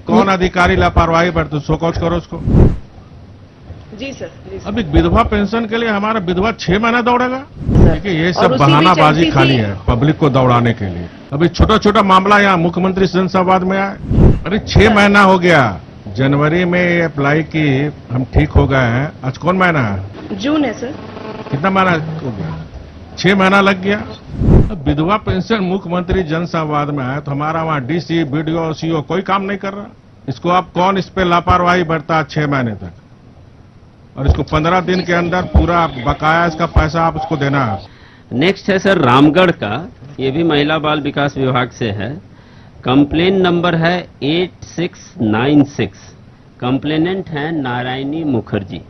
कौन अधिकारी लापरवाही बरते, सो कौच करो उसको। जी सर, जी सर। अब एक विधवा पेंशन के लिए हमारा विधवा 6 महीना दौड़ेगा। देखिए ये और सब उसी बहानाबाजी बीच खाली NCC है पब्लिक को दौड़ाने के लिए। अभी छोटा छोटा मामला यहाँ मुख्यमंत्री जनसंवाद में आए, अरे 6 महीना हो गया। जनवरी में ये अप्लाई की, हम ठीक हो गए हैं। आज कौन महीना है? जून है सर। कितना महीना हो गया? 6 महीना लग गया। अब विधवा पेंशन मुख्यमंत्री जनसंवाद में आए तो हमारा वहाँ डीसी, बीडीओ, सीओ कोई काम नहीं कर रहा। इसको आप कौन इस पे लापरवाही बरता 6 महीने तक, और इसको 15 दिन के अंदर पूरा बकाया इसका पैसा आप उसको देना है। नेक्स्ट है सर रामगढ़ का, ये भी महिला बाल विकास विभाग से है। कंप्लेन नंबर है 8696। कंप्लेनेंट है नारायणी मुखर्जी।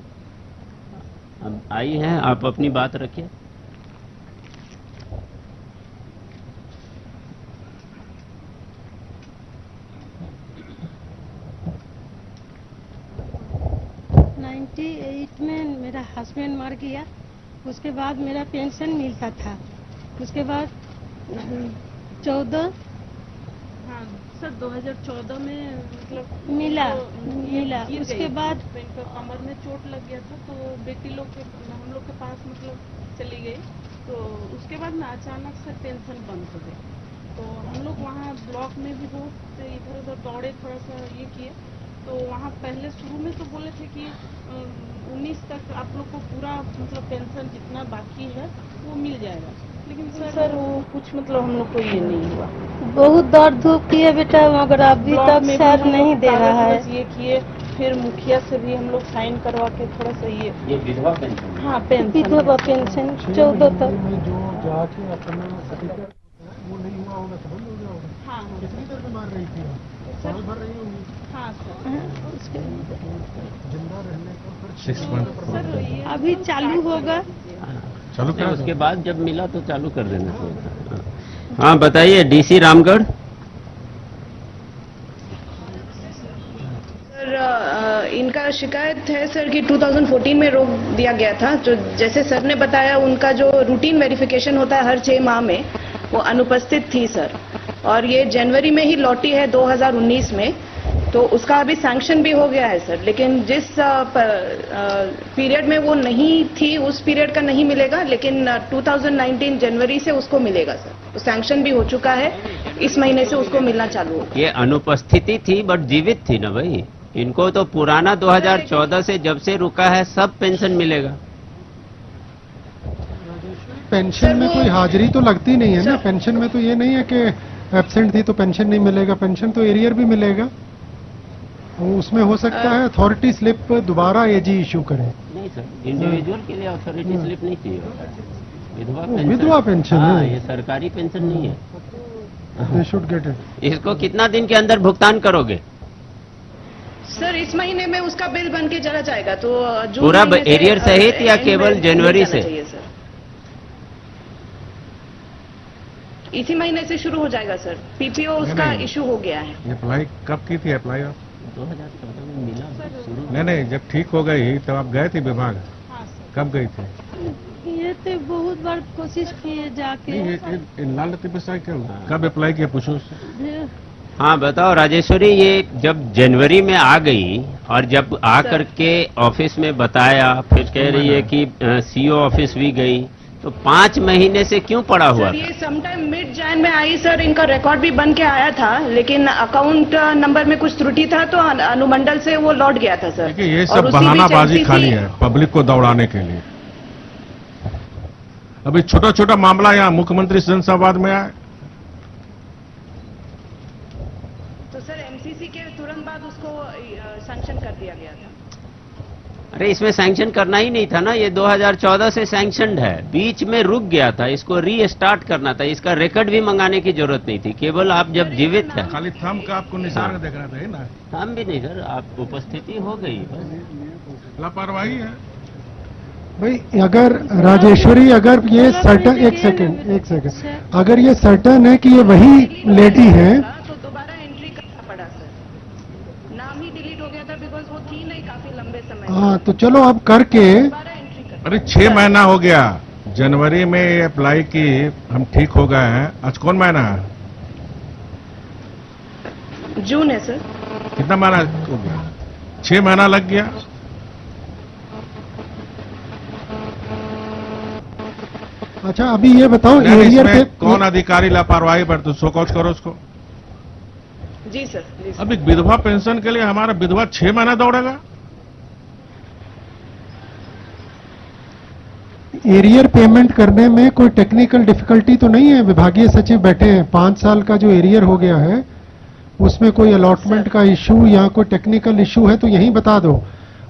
अब आई है, आप अपनी बात रखिए। में मेरा हस्बैंड मर गया, उसके बाद मेरा पेंशन मिलता था। उसके बाद 14 सर 2014 में मतलब मिला। गिर उसके गई। बाद कमर में चोट लग गया था, तो बेटी लोग के हम लोग के पास मतलब चली गई। तो उसके बाद ना अचानक से पेंशन बंद हो गई। तो हम लोग वहाँ ब्लॉक में भी बहुत इधर उधर दौड़े, थोड़ा सा ये किए। तो वहाँ पहले शुरू में तो बोले थे कि 19 तक आप लोग को पूरा मतलब पेंशन जितना बाकी है वो मिल जाएगा, लेकिन सर वो कुछ मतलब हम लोग को ये नहीं हुआ। बहुत दौड़ धूप किए बेटा, मगर अभी ब्लॉक तक में भी सर हम नहीं लोग दे रहा है। कागज ये किए, फिर मुखिया से भी हम लोग साइन करवा के थोड़ा सा ये विधवा पेंशन। हाँ पेंशन विधवा पेंशन 14 तक। जो जाके अपना सर्टिफिकेट वो नहीं हुआ होगा तो बंद हो गया होगा। हाँ कितनी देर से मार रही थी आप? साल भर रही होंगी हाँ सर। जिंदा रहने का फिर 6 मंथ सर ये अभी चालू होगा। चालू नहीं, करा। उसके बाद जब मिला तो चालू कर देना चाहिए। हाँ बताइए डीसी रामगढ़। सर इनका शिकायत है सर कि 2014 में रोक दिया गया था। जो जैसे सर ने बताया, उनका जो रूटीन वेरिफिकेशन होता है हर 6 माह में, वो अनुपस्थित थी सर। और ये जनवरी में ही लौटी है 2019 में, तो उसका अभी सैंक्शन भी हो गया है सर। लेकिन जिस पीरियड में वो नहीं थी उस पीरियड का नहीं मिलेगा, लेकिन 2019 जनवरी से उसको मिलेगा सर। तो सैंक्शन भी हो चुका है, इस महीने से उसको मिलना चालू होगा। ये अनुपस्थिति थी बट जीवित थी ना भाई। इनको तो पुराना 2014 से जब से रुका है सब पेंशन मिलेगा। पेंशन में कोई हाजिरी तो लगती नहीं है ना। पेंशन में तो ये नहीं है कि एब्सेंट थी तो पेंशन नहीं मिलेगा। पेंशन तो एरियर भी मिलेगा। उसमें हो सकता है अथॉरिटी स्लिप दोबारा एजी इशू करे। नहीं सर, इंडिविजुअल के लिए अथॉरिटी स्लिप नहीं चाहिए। विधवा पेंशन हाँ, है। ये सरकारी पेंशन नहीं है। They should get it. इसको कितना दिन के अंदर भुगतान करोगे? सर इस महीने में उसका बिल बन के चला जाएगा, तो जून पूरा महीने से, एरियर सहित या एंड केवल में जनवरी जाना से? चाहिए सर। इसी महीने से शुरू हो जाएगा सर। पीपीओ उसका नहीं। इशू हो गया है। ये अप्लाई कब की थी? अप्लाई आप 2014 में मिला शुरू। नहीं, जब ठीक हो गई तब आप गए थे विभाग? हाँ सर। कब गई थी? ये तो बहुत बार कोशिश किए जाके। नहीं, ये लाल लती पे क्या हुआ? कब अप्लाई किया पूछो उससे। हाँ बताओ राजेश्वरी, ये जब जनवरी में आ गई और जब आ करके ऑफिस में बताया, फिर कह रही है कि सीओ ऑफिस भी गई, तो 5 महीने से क्यों पड़ा हुआ सर ये समटाइम मिड जैन में आई सर। इनका रिकॉर्ड भी बन के आया था, लेकिन अकाउंट नंबर में कुछ त्रुटि था, तो अनुमंडल से वो लौट गया था सर। देखिए ये और सब उसी बीच बहानाबाजी NCC खाली है पब्लिक को दौड़ाने के लिए। अभी छोटा छोटा मामला यहाँ मुख्यमंत्री जनसंवाद में आए, तो सर एमसीसी के तुरंत बाद उसको सैंक्शन कर दिया गया था। अरे इसमें सैंक्शन करना ही नहीं था ना। ये 2014 से सैंक्शनड है, बीच में रुक गया था, इसको रीस्टार्ट करना था। इसका रिकॉर्ड भी मंगाने की जरूरत नहीं थी, केवल आप जब जीवित है। खाली थंब का आपको निशान हाँ। देखना था ना। हम भी नहीं सर, आप उपस्थिति हो गई बस। लापरवाही है। भाई अगर राजेश्वरी, अगर ये सर्टन, एक सेकंड, अगर ये सर्टन है कि ये वही लेडी है, तो दोबारा एंट्री करना पड़ा सर। नाम ही डिलीट हो गया था, बिकॉज वो थी नहीं काफी लंबे समय। हाँ तो चलो अब करके दोबारा एंट्री कर। अरे 6 महीना हो गया। जनवरी में ये अप्लाई की, हम ठीक हो गए हैं। आज कौन महीना है? जून है सर। कितना महीना हो गया? 6 महीना लग गया। अच्छा, अभी ये बताओ नहीं, एरियर पे इसमें कौन अधिकारी लापरवाही बरते, उसको कोच करो उसको। जी सर, जी सर। अब एक विधवा पेंशन के लिए हमारा विधवा 6 महीना दौड़ेगा। एरियर पेमेंट करने में कोई टेक्निकल डिफिकल्टी तो नहीं है? विभागीय सचिव बैठे हैं, 5 साल का जो एरियर हो गया है उसमें कोई अलॉटमेंट का इशू या कोई टेक्निकल इशू है तो यही बता दो,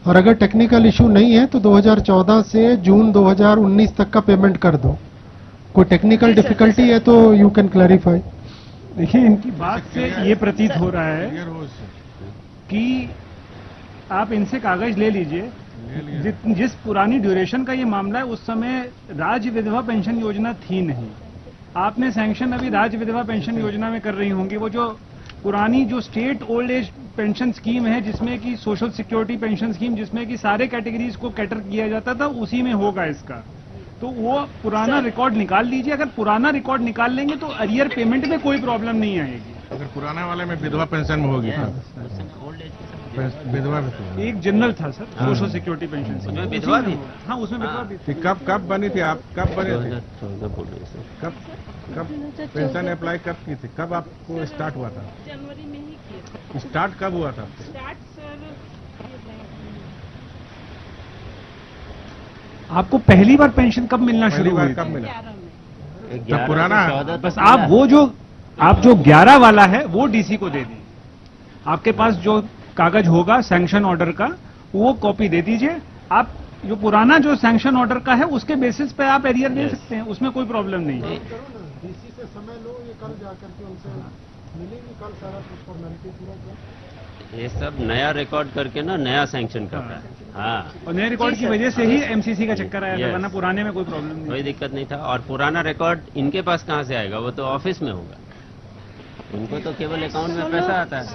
और अगर टेक्निकल इशू नहीं है तो 2014 से जून 2019 तक का पेमेंट कर दो। कोई टेक्निकल डिफिकल्टी है तो यू कैन क्लैरिफाई। देखिए, इनकी बात से ये प्रतीत हो रहा है कि आप इनसे कागज ले लीजिए। जिस पुरानी ड्यूरेशन का ये मामला है उस समय राज्य विधवा पेंशन योजना थी नहीं। आपने सैंक्शन अभी राज्य विधवा पेंशन योजना में कर रही होंगी। वो जो पुरानी जो state old age pension scheme है जिसमें कि सोशल सिक्योरिटी पेंशन स्कीम जिसमें कि सारे कैटेगरीज को कैटर किया जाता था, उसी में होगा इसका। तो वो पुराना रिकॉर्ड निकाल लीजिए। अगर पुराना रिकॉर्ड निकाल लेंगे तो अरियर पेमेंट में कोई प्रॉब्लम नहीं आएगी। अगर पुराने वाले में विधवा पेंशन में होगी तब विधवा भी तो। एक जनरल था सर, सोशल सिक्योरिटी पेंशन उसमें विधवा भी? हाँ, उसमें विधवा भी थी। कब बनी थी? आप कब बने थे? 2014 बोल रहे हैं सर। कब पेंशन अप्लाई कब की थी? कब आपको स्टार्ट हुआ था? जनवरी में ही किया स्टार्ट कब हुआ था? Start sir. आपको पहली बार पेंशन कब मिलना पहली शुरू बार हुई कब थी? मिला? 11 तब पुराना से 14 बस तक आप मिला। वो जो 11 वाला है वो डीसी को दे दी। आपके पास जो कागज होगा सैंक्शन ऑर्डर का वो कॉपी दे दीजिए। आप जो पुराना जो सैंक्शन ऑर्डर का है उसके बेसिस पे आप एरियर दे सकते हैं, उसमें कोई प्रॉब्लम नहीं है। डीसी से समय लो, ये कल जाकर के उनसे मिलेंगे, कल सारा फॉर्मेलिटी पूरा कर। ये सब नया रिकॉर्ड करके ना नया सैंक्शन कर रहा है। हाँ, और नए रिकॉर्ड की वजह से ही एमसीसी का चक्कर आया था, Yes. वरना पुराने में कोई प्रॉब्लम नहीं। कोई दिक्कत नहीं था। और पुराना रिकॉर्ड इनके पास कहाँ से आएगा? वो तो ऑफिस में होगा। उनको तो केवल अकाउंट में पैसा आता है।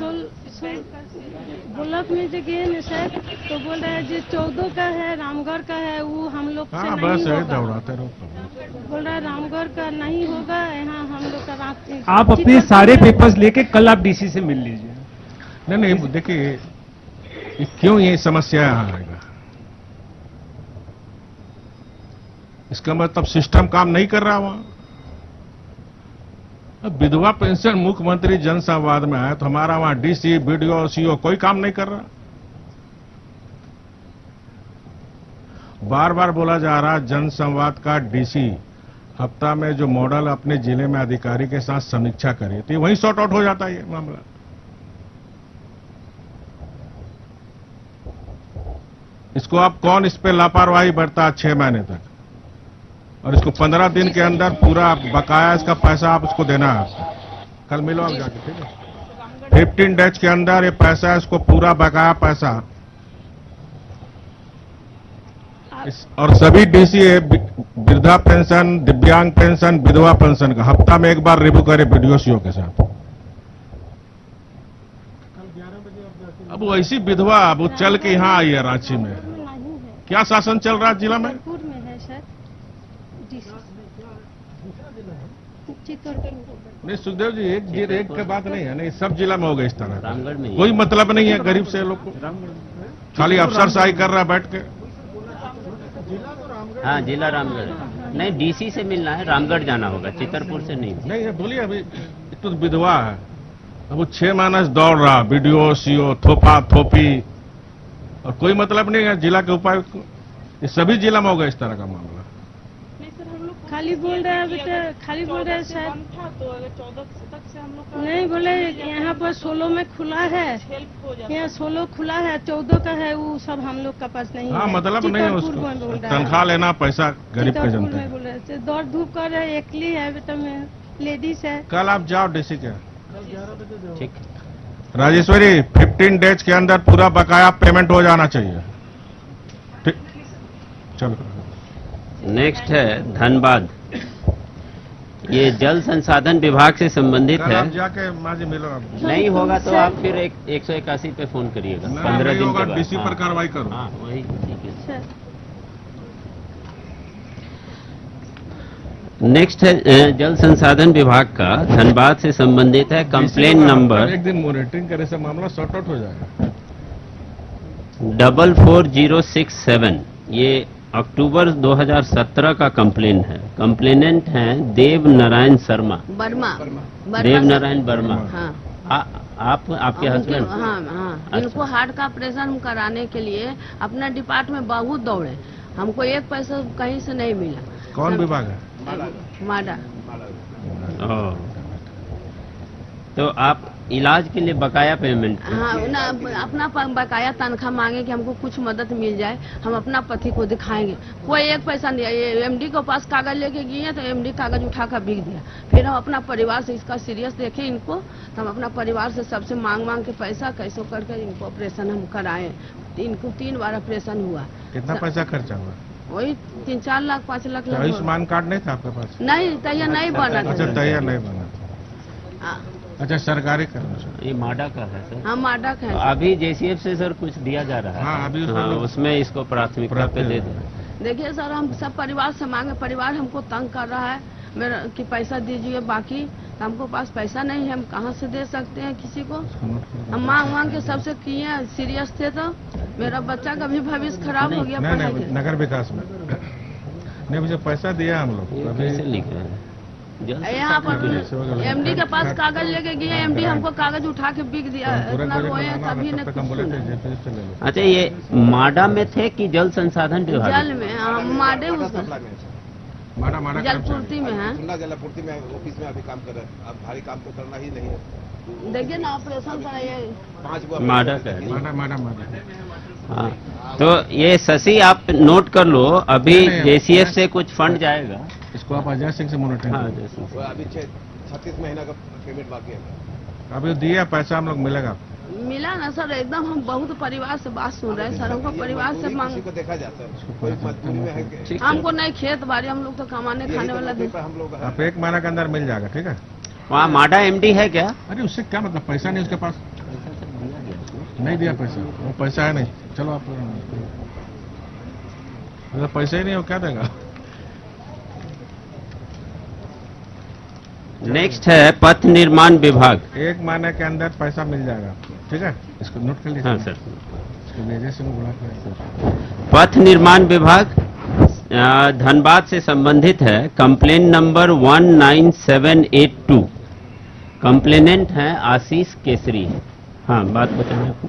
ब्लॉक में जो गए ना सर, तो बोल रहे हैं जो 14 का है, रामगढ़ का है, वो हम लोग से हाँ, नहीं बस यही होगा। दौड़ाते रहो। बोल रहा है रामगढ़ का नहीं होगा, यहाँ हम लोग का आप अपने सारे पेपर्स लेके कल आप डीसी से मिल लीजिए। नहीं, देखिए ये क्यों ये समस्या यहाँ आएगा? इसका मतलब सिस्टम काम नहीं कर रहा वहां। अब विधवा पेंशन मुख्यमंत्री जन संवाद में आया तो हमारा वहां डीसी, बीडीओ, सीओ कोई काम नहीं कर रहा। बार बार बोला जा रहा जन संवाद का डीसी हफ्ता में जो मॉडल अपने जिले में अधिकारी के साथ समीक्षा करे तो वहीं सॉर्ट आउट हो जाता है ये मामला। इसको आप कौन इस पे लापरवाही बरता 6 महीने तक, और इसको 15 दिन के अंदर पूरा बकाया इसका पैसा आप उसको देना है। कल मिलो आप जाके, ठीक है? 15 डेज के अंदर ये पैसा इसको पूरा बकाया पैसा और सभी डीसी वृद्धा पेंशन, दिव्यांग पेंशन, विधवा पेंशन का हफ्ता में एक बार रिव्यू करे बीडीओ सीओ के साथ। अब वो ऐसी विधवा वो चल के यहाँ आई है रांची में। नहीं है, क्या शासन चल रहा है जिला में? चित्तौड़गढ़ में है सर। चित्तौड़गढ़। नहीं सुखदेव जी, एक के बात नहीं है, नहीं सब जिला में हो गए इस तरह का। रामगढ़ में ही कोई मतलब नहीं है गरीब से लोग को, खाली अफसरशाही कर रहा है बैठ के। हाँ, जिला रामगढ़ है। नहीं, डीसी से मिलना है, रामगढ़ जाना होगा, चितरपुर से नहीं। नहीं ये बोलिए, अभी तो विधवा है, अब वो 6 महीने से दौड़ रहा बीडीओ, सीओ, थोपा थोपी, और कोई मतलब नहीं है जिला के उपायुक्त को। ये सभी जिला में होगा इस तरह का मामला। नहीं सर, हम लोग खाली बोल रहे हैं बेटा, खाली बोल रहे हैं 14 से सर। बंद था, तो अगर 14 तक से हम लोग का नहीं बोले यहाँ पर 16 में खुला है, हेल्प हो जाता यहाँ 16 खुला है, 14 का है, वो सब हम लोग का पास नहीं हाँ है। मतलब नहीं है चित्तौड़गढ़ में बोल उसको रहा है। तनख्वाह लेना, पैसा गरीब के चित्तौड़गढ़ जनता में है। बोल रहे थे, दौड़ धूप कर रहे, एकली है बेटा, मैं लेडीज है। कल आप जाओ डीसी के। ठीक। राजेश्वरी, 15 डेज के अंदर पूरा बकाया पेमेंट हो जाना चाहिए। ठीक, चलो। नेक्स्ट है धनबाद। ये जल संसाधन विभाग से संबंधित कल है। आप जाके माजी मिलो आप। नहीं होगा तो आप फिर 181 पे फोन करिएगा, 15 नहीं दिन होगा के बाद। डीसी पर हाँ। कार्रवाई करो। हाँ, वही ठीक है। सर नेक्स्ट है जल संसाधन विभाग का धनबाद से संबंधित है कंप्लेन नंबर एक दिन मॉनिटरिंग करे से मामला सॉर्ट आउट हो जाएगा। 44067। ये अक्टूबर 2017 का कंप्लेन है। कंप्लेनेंट हैं देव नारायण शर्मा, वर्मा देव नारायण वर्मा। हाँ आपके हस्बैंड? हाँ हाँ। अच्छा। इनको हार्ट का ऑपरेशन हम कराने के लिए अपना डिपार्टमेंट बहुत दौड़े, हमको एक पैसा कहीं से नहीं मिला। कौन विभाग है? माडा। ओह। तो आप इलाज के लिए बकाया पेमेंट? हाँ ना, अपना बकाया तनख्वाह मांगे कि हमको कुछ मदद मिल जाए, हम अपना पति को दिखाएंगे। कोई एक पैसा नहीं। एमडी के पास कागज लेके गए तो एमडी कागज उठाकर बिक दिया। फिर हम अपना परिवार से इसका सीरियस देखे इनको, तो हम अपना परिवार से सबसे मांग के पैसा कैसे करके इनको ऑपरेशन हम कराए। इनको 3 बार ऑपरेशन हुआ। कितना पैसा खर्चा हुआ? वही 3-4 लाख 5 लाख तो आयुष्मान कार्ड नहीं था आपके पास? नहीं, तैयार नहीं बना अच्छा, था। तैयार नहीं बना था। हाँ, अच्छा, सरकारी कर्मचारी। ये माडा का है सर? हम माडा का तो है। अभी जेसीएफ से सर कुछ दिया जा रहा है? हाँ, अभी उसमें इसको प्राथमिकता पे दे दे। देखिए सर, हम सब परिवार से मांगे, परिवार हमको तंग कर रहा है मेरा कि पैसा दीजिए, बाकी हमको पास पैसा नहीं है, हम कहाँ से दे सकते हैं किसी को। हम मांग के सबसे किए, सीरियस थे तो मेरा बच्चा का भी भविष्य खराब हो गया। नहीं, नगर विकास में नहीं, मुझे पैसा दिया हम लोग। कैसे लिख रहे हैं? यहाँ पर एमडी के पास कागज लेके गए, एमडी हमको कागज उठा के बिक दिया। इतना रोए तभी ने कुछ सुना। अच्छा, ये माडा में थे कि जल संसाधन विभाग? जल में, हम माडे उसका माडा जलपूर्ति में है। खुला जलापूर्ति में ऑफिस में अभी काम कर रहे हैं। अब भारी काम तो करना ही नहीं है। देखिए ना, ऑपरेशन कराइए। 5 माडा का है। माडा। हाँ, तो ये शशि आप नोट कर लो, अभी जेसीएफ से कुछ फंड जाएगा। इसको आप अजय सिंह से मॉनिटरिंग। हाँ, अभी 36 महीना का पेमेंट बाकी है। अभी दिया पैसा हम लोग मिलेगा? मिला ना सर, एकदम हम बहुत परिवार से बात सुन रहे हैं सर। हमको परिवार से मांग, को देखा जाता है, कोई मजबूरी में है कि हमको नहीं खेत बाड़ी, हम लोग तो कमाने खाने वाला दिन। हम लोग आप 1 महीना के अंदर मिल जाएगा, ठीक है? वहाँ माडा एमडी है क्या? अरे उससे क्या मतलब, पैसा नहीं उसके पास? नहीं दिया पैसा, वो पैसा है नहीं। चलो आप, मतलब पैसे ही नहीं हो, क्या देगा? नेक्स्ट है पथ निर्माण विभाग। 1 महीने के अंदर पैसा मिल जाएगा, ठीक है? इसको नोट कर लीजिए। हाँ सर। इसको भेजे से बुला कर। पथ निर्माण विभाग धनबाद से संबंधित है। Complain number 19782। कंप्लेनेंट हैं आशीष केसरी। हाँ, बात बताएं आपको।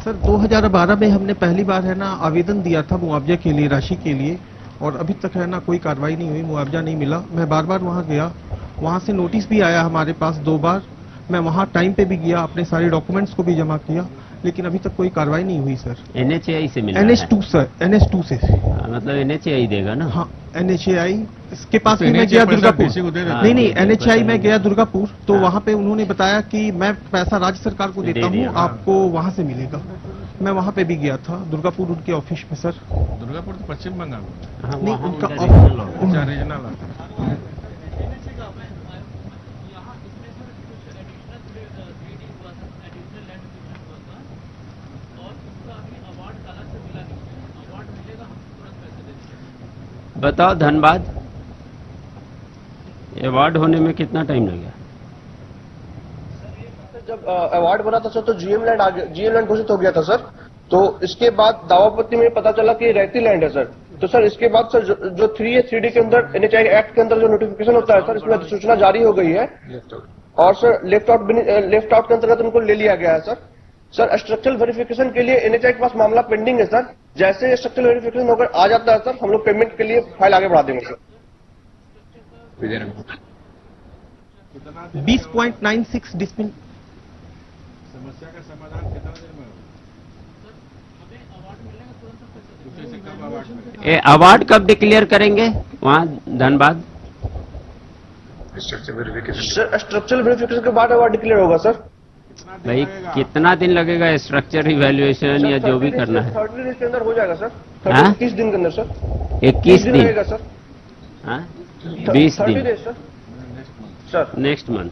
सर 2012 में हमने पहली बार है ना आवेदन दिया था मुआवजे के लिए, राशि के लिए, और अभी तक है ना कोई कार्रवाई नहीं हुई, मुआवजा नहीं मिला। मैं बार बार वहां गया, वहां से नोटिस भी आया हमारे पास 2 बार। मैं वहां टाइम पे भी गया, अपने सारे डॉक्यूमेंट्स को भी जमा किया, लेकिन अभी तक कोई कार्रवाई नहीं हुई सर। NHAI से मिला? NH2 सर, NH2 से। मतलब NHAI देगा ना? हाँ, NHAI इसके पास तो भी मैं NHAI गया पैसा दुर्गापुर। किसी को दे देता है? नहीं, NHAI में गया दुर्गापुर, तो हाँ। वहाँ पे उन्होंने बताया कि मैं पैसा राज्य सरकार को देता दे हूँ, दिया, हाँ। आपको वहाँ से मिलेगा। मैं वहाँ पे भी गया था, दुर्गापुर उनके ऑफिस में सर। दुर्गापुर तो पश्चिम बंगाल में। हाँ, नहीं, वहाँ उनका उनका regional office। अच्छा, रीजनल आता है। बताओ धनबाद, अवार्ड होने में कितना टाइम लगा? जब अवार्ड बना था सर तो जीएम लैंड घोषित हो गया था सर। तो इसके बाद दावापत्ती में पता चला कि रहती लैंड है सर। तो सर इसके बाद सर जो 3A3D के अंदर NHAI एक्ट के अंदर जो नोटिफिकेशन होता है सर, इसमें अधिसूचना जारी हो गई है। और सर लेफ्ट आउट के अंतर्गत उनको ले लिया गया है सर। सर स्ट्रक्चरल वेरिफिकेशन के लिए NHAI के पास मामला पेंडिंग है सर। जैसे स्ट्रक्चरल वेरिफिकेशन होकर आ जाता है सर, हम लोग पेमेंट के लिए फाइल आगे बढ़ा देंगे सर। 20.96 डिसमिल। समस्या का समाधान कितना देर में होगा? अवार्ड कब डिक्लेयर करेंगे वहाँ धनबाद? स्ट्रक्चरल वेरिफिकेशन के बाद अवार्ड डिक्लेयर होगा सर। भाई कितना दिन लगेगा स्ट्रक्चर इवैल्यूएशन या जो भी करना है? 30 डेज के अंदर हो जाएगा सर। हाँ? 30 दिन के अंदर सर। 21 दिन लगेगा सर। हाँ? 20 30 दिन days sir. Sir next month.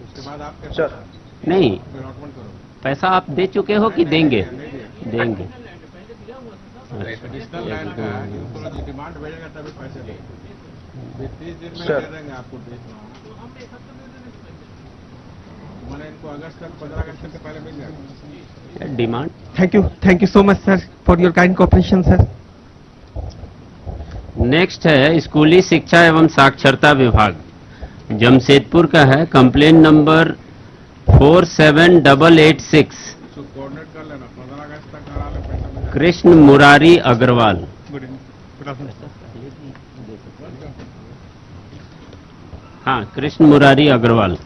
उसके बाद आप सर नहीं, अलॉटमेंट करो। पैसा आप दे चुके हो कि देंगे? देंगे। एडिशनल लैंड का है, ऊपर डिमांड भेजेगा तभी पैसे देंगे। 30 दिन में सर। दे देंगे आपको 30 मैंने इनको अगस्त तक 15 अगस्त से पहले मिल जाएगा। Demand. Thank you so much sir for your kind cooperation sir. Next है स्कूली शिक्षा एवं साक्षरता विभाग, जमशेदपुर का है। कंप्लेन नंबर 47886, इसको कोऑर्डिनेट कर लेना, 15 अगस्त तक करा ले, पैसा मिल जाएगा। कृष्ण मुरारी अग्रवाल। हाँ, कृष्ण मुरारी अग्रवाल,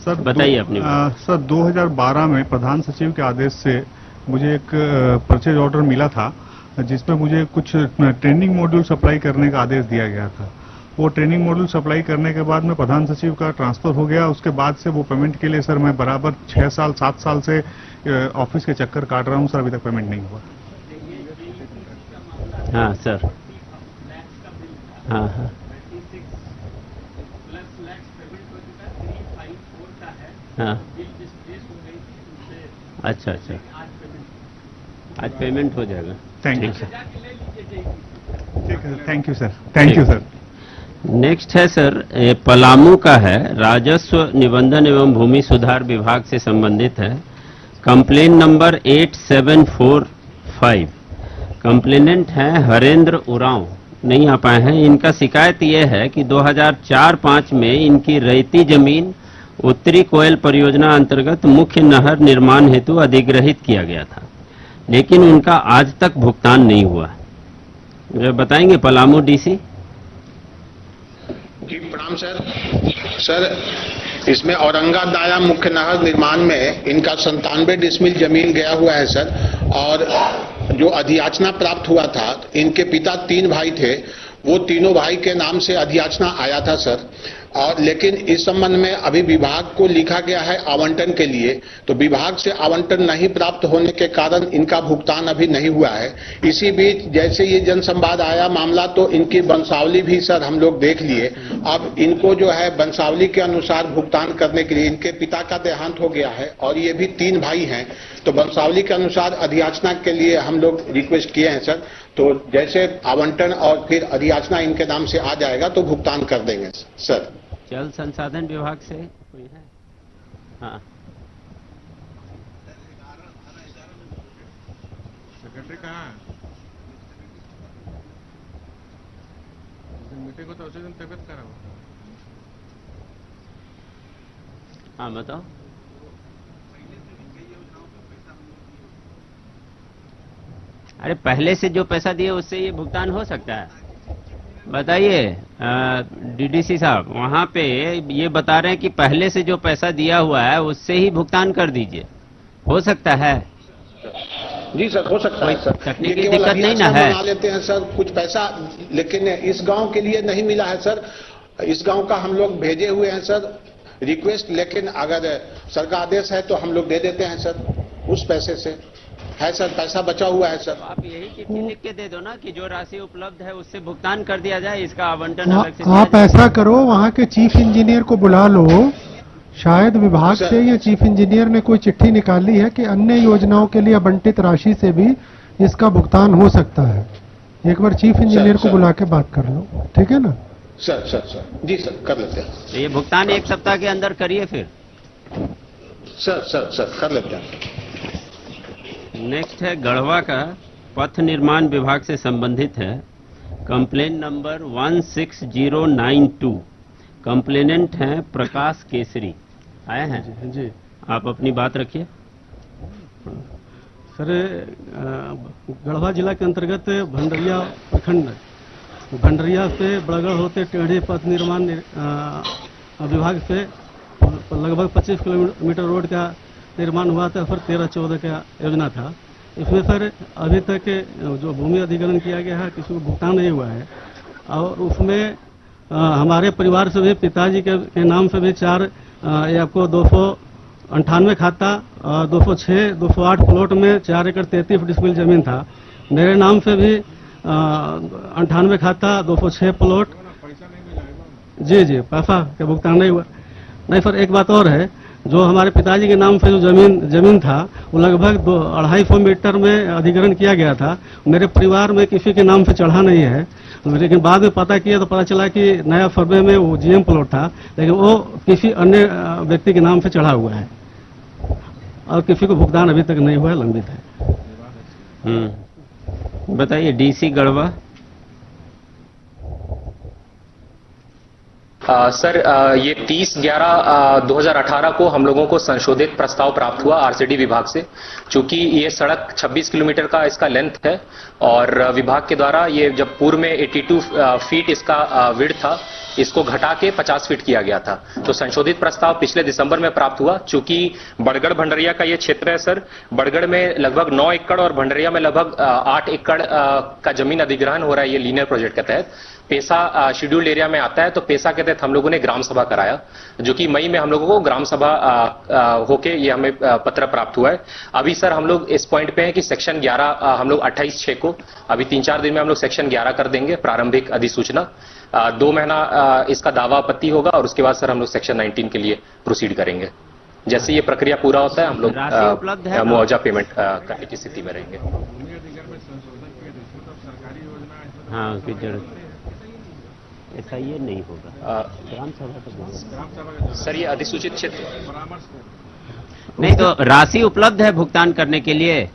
सर बताइए अपनी बात। सर 2012 में प्रधान सचिव के आदेश से मुझे एक परचेज ऑर्डर मिला था जिसमें मुझे कुछ ट्रेनिंग मॉड्यूल सप्लाई करने का आदेश दिया गया था। वो ट्रेनिंग मॉड्यूल सप्लाई करने के बाद में प्रधान सचिव का ट्रांसफर हो गया। उसके बाद से वो पेमेंट के लिए सर मैं बराबर 6 साल 7 साल से ऑफिस के चक्कर काट रहा हूँ सर, अभी तक पेमेंट नहीं हुआ। हाँ सर, हाँ हाँ, हाँ, अच्छा अच्छा, आज पेमेंट हो जाएगा। थैंक यू ठीक है। ठीक है, thank you sir, thank you sir. Next है सर, ये पलामू का है, राजस्व निबंधन एवं भूमि सुधार विभाग से संबंधित है। कंप्लेन नंबर 8745, कंप्लेनेंट है हरेंद्र उरांव, नहीं आ पाए हैं। इनका शिकायत ये है कि 2004-5 में इनकी रैयती जमीन उत्तरी कोयल परियोजना अंतर्गत मुख्य नहर निर्माण हेतु अधिग्रहित किया गया था, लेकिन उनका आज तक भुगतान नहीं हुआ। मुझे बताएंगे पलामू डीसी? जी प्रणाम सर। सर इसमें औरंगा दाया मुख्य नहर निर्माण में इनका 97 डिसमिल जमीन गया हुआ है सर, और जो अधियाचना प्राप्त हुआ था, इनके पिता 3 भाई थे, वो तीनों भाई के नाम से अधियाचना आया था सर। और लेकिन इस संबंध में अभी विभाग को लिखा गया है आवंटन के लिए, तो विभाग से आवंटन नहीं प्राप्त होने के कारण इनका भुगतान अभी नहीं हुआ है। इसी बीच जैसे ये जन संवाद आया मामला, तो इनकी वंशावली भी सर हम लोग देख लिए। अब इनको जो है वंशावली के अनुसार भुगतान करने के लिए, इनके पिता का देहांत हो गया है और ये भी 3 भाई हैं, तो वंशावली के अनुसार अधियाचना के लिए हम लोग रिक्वेस्ट किए हैं सर। तो जैसे आवंटन और फिर अधियाचना इनके नाम से आ जाएगा तो भुगतान कर देंगे सर। जल संसाधन विभाग से कोई है? हाँ, सेक्रेटरी कहाँ है? मीटिंग को तो उसी दिन तबियत खराब हो। हाँ बताओ। अरे पहले से जो पैसा दिए उससे ये भुगतान हो सकता है? बताइए डीडीसी साहब, वहाँ पे ये बता रहे हैं कि पहले से जो पैसा दिया हुआ है उससे ही भुगतान कर दीजिए, हो सकता है? जी सर, हो सकता है सर। तकनीकी ये केवल दिक्कत नहीं ना अधियाचना है? बना लेते हैं सर कुछ पैसा, लेकिन इस गांव के लिए नहीं मिला है सर। इस गांव का हम लोग भेजे हुए हैं सर रिक्वेस्ट, लेकिन अगर सर का आदेश है तो हम लोग दे देते हैं सर। उस पैसे से है सर, पैसा बचा हुआ है सर। आप यही चिट्ठी लिख के दे दो ना कि जो राशि उपलब्ध है उससे भुगतान कर दिया जाए, इसका आवंटन अलग से आप ऐसा करो, वहाँ के चीफ इंजीनियर को बुला लो, शायद विभाग से या चीफ इंजीनियर ने कोई चिट्ठी निकाली है कि अन्य योजनाओं के लिए आवंटित राशि से भी इसका भुगतान हो सकता है। एक बार चीफ इंजीनियर को बुला के बात कर लो, ठीक है ना? सर जी सर, कर लेते हैं। तो ये भुगतान 1 सप्ताह के अंदर करिए फिर। सर कर लेते हैं। नेक्स्ट है गढ़वा का, पथ निर्माण विभाग से संबंधित है। कंप्लेन नंबर 16092, कंप्लेनेंट हैं प्रकाश केसरी, आए हैं जी। आप अपनी बात रखिए। सर गढ़वा जिला के अंतर्गत भंडरिया प्रखंड, भंडरिया से बड़गढ़ होते टेढ़े पथ निर्माण विभाग से लगभग 25 किलोमीटर रोड का निर्माण हुआ था। फिर 13-14 का योजना था। इसमें सर अभी तक जो भूमि अधिग्रहण किया गया है किसी को भुगतान नहीं हुआ है, और उसमें हमारे परिवार से भी पिताजी के नाम से भी 4 आपको 298 खाता, 206, 208 प्लॉट में 4 एकड़ 33 डिसमिल जमीन था। मेरे नाम से भी 98 खाता, 206 प्लॉट। जी पैसा का भुगतान नहीं हुआ। नहीं सर, एक बात और है, जो हमारे पिताजी के नाम पे जो जमीन था वो लगभग 250 मीटर में अधिग्रहण किया गया था। मेरे परिवार में किसी के नाम पे चढ़ा नहीं है, लेकिन बाद में पता किया तो पता चला कि नया फरवे में वो जीएम प्लॉट था, लेकिन वो किसी अन्य व्यक्ति के नाम पे चढ़ा हुआ है और किसी को भुगतान अभी तक नहीं हुआ है, लंबित है। बताइए डीसी गढ़वा। सर ये 30/11/2018 को हम लोगों को संशोधित प्रस्ताव प्राप्त हुआ आरसीडी विभाग से। चूंकि ये सड़क 26 किलोमीटर का इसका लेंथ है और विभाग के द्वारा ये जब पूर्व में 82 फीट इसका विड्थ था, इसको घटा के 50 फीट किया गया था। तो संशोधित प्रस्ताव पिछले दिसंबर में प्राप्त हुआ। चूंकि बड़गढ़ भंडरिया का ये क्षेत्र है सर, बड़गढ़ में लगभग 9 एकड़ और भंडरिया में लगभग 8 एकड़ का जमीन अधिग्रहण हो रहा है ये लीनियर प्रोजेक्ट के तहत। पेसा शेड्यूल्ड एरिया में आता है, तो पेसा के तहत हम लोगों ने ग्राम सभा कराया, जो कि मई में हम लोगों को ग्राम सभा होके ये हमें पत्र प्राप्त हुआ है। अभी सर हम लोग इस पॉइंट पे हैं कि सेक्शन 11 हम लोग 28/6 को अभी 3-4 दिन में हम लोग सेक्शन 11 कर देंगे, प्रारंभिक अधिसूचना। 2 महीना इसका दावा आपत्ति होगा और उसके बाद सर हम लोग सेक्शन 19 के लिए प्रोसीड करेंगे। जैसे ये प्रक्रिया पूरा होता है हम लोग मुआवजा पेमेंट करने की स्थिति में रहेंगे। हाँ, उसकी जरूरत ऐसा ये नहीं होगा। ग्राम सभा तो सर ये अधिसूचित क्षेत्र नहीं, तो राशि उपलब्ध है भुगतान करने के लिए।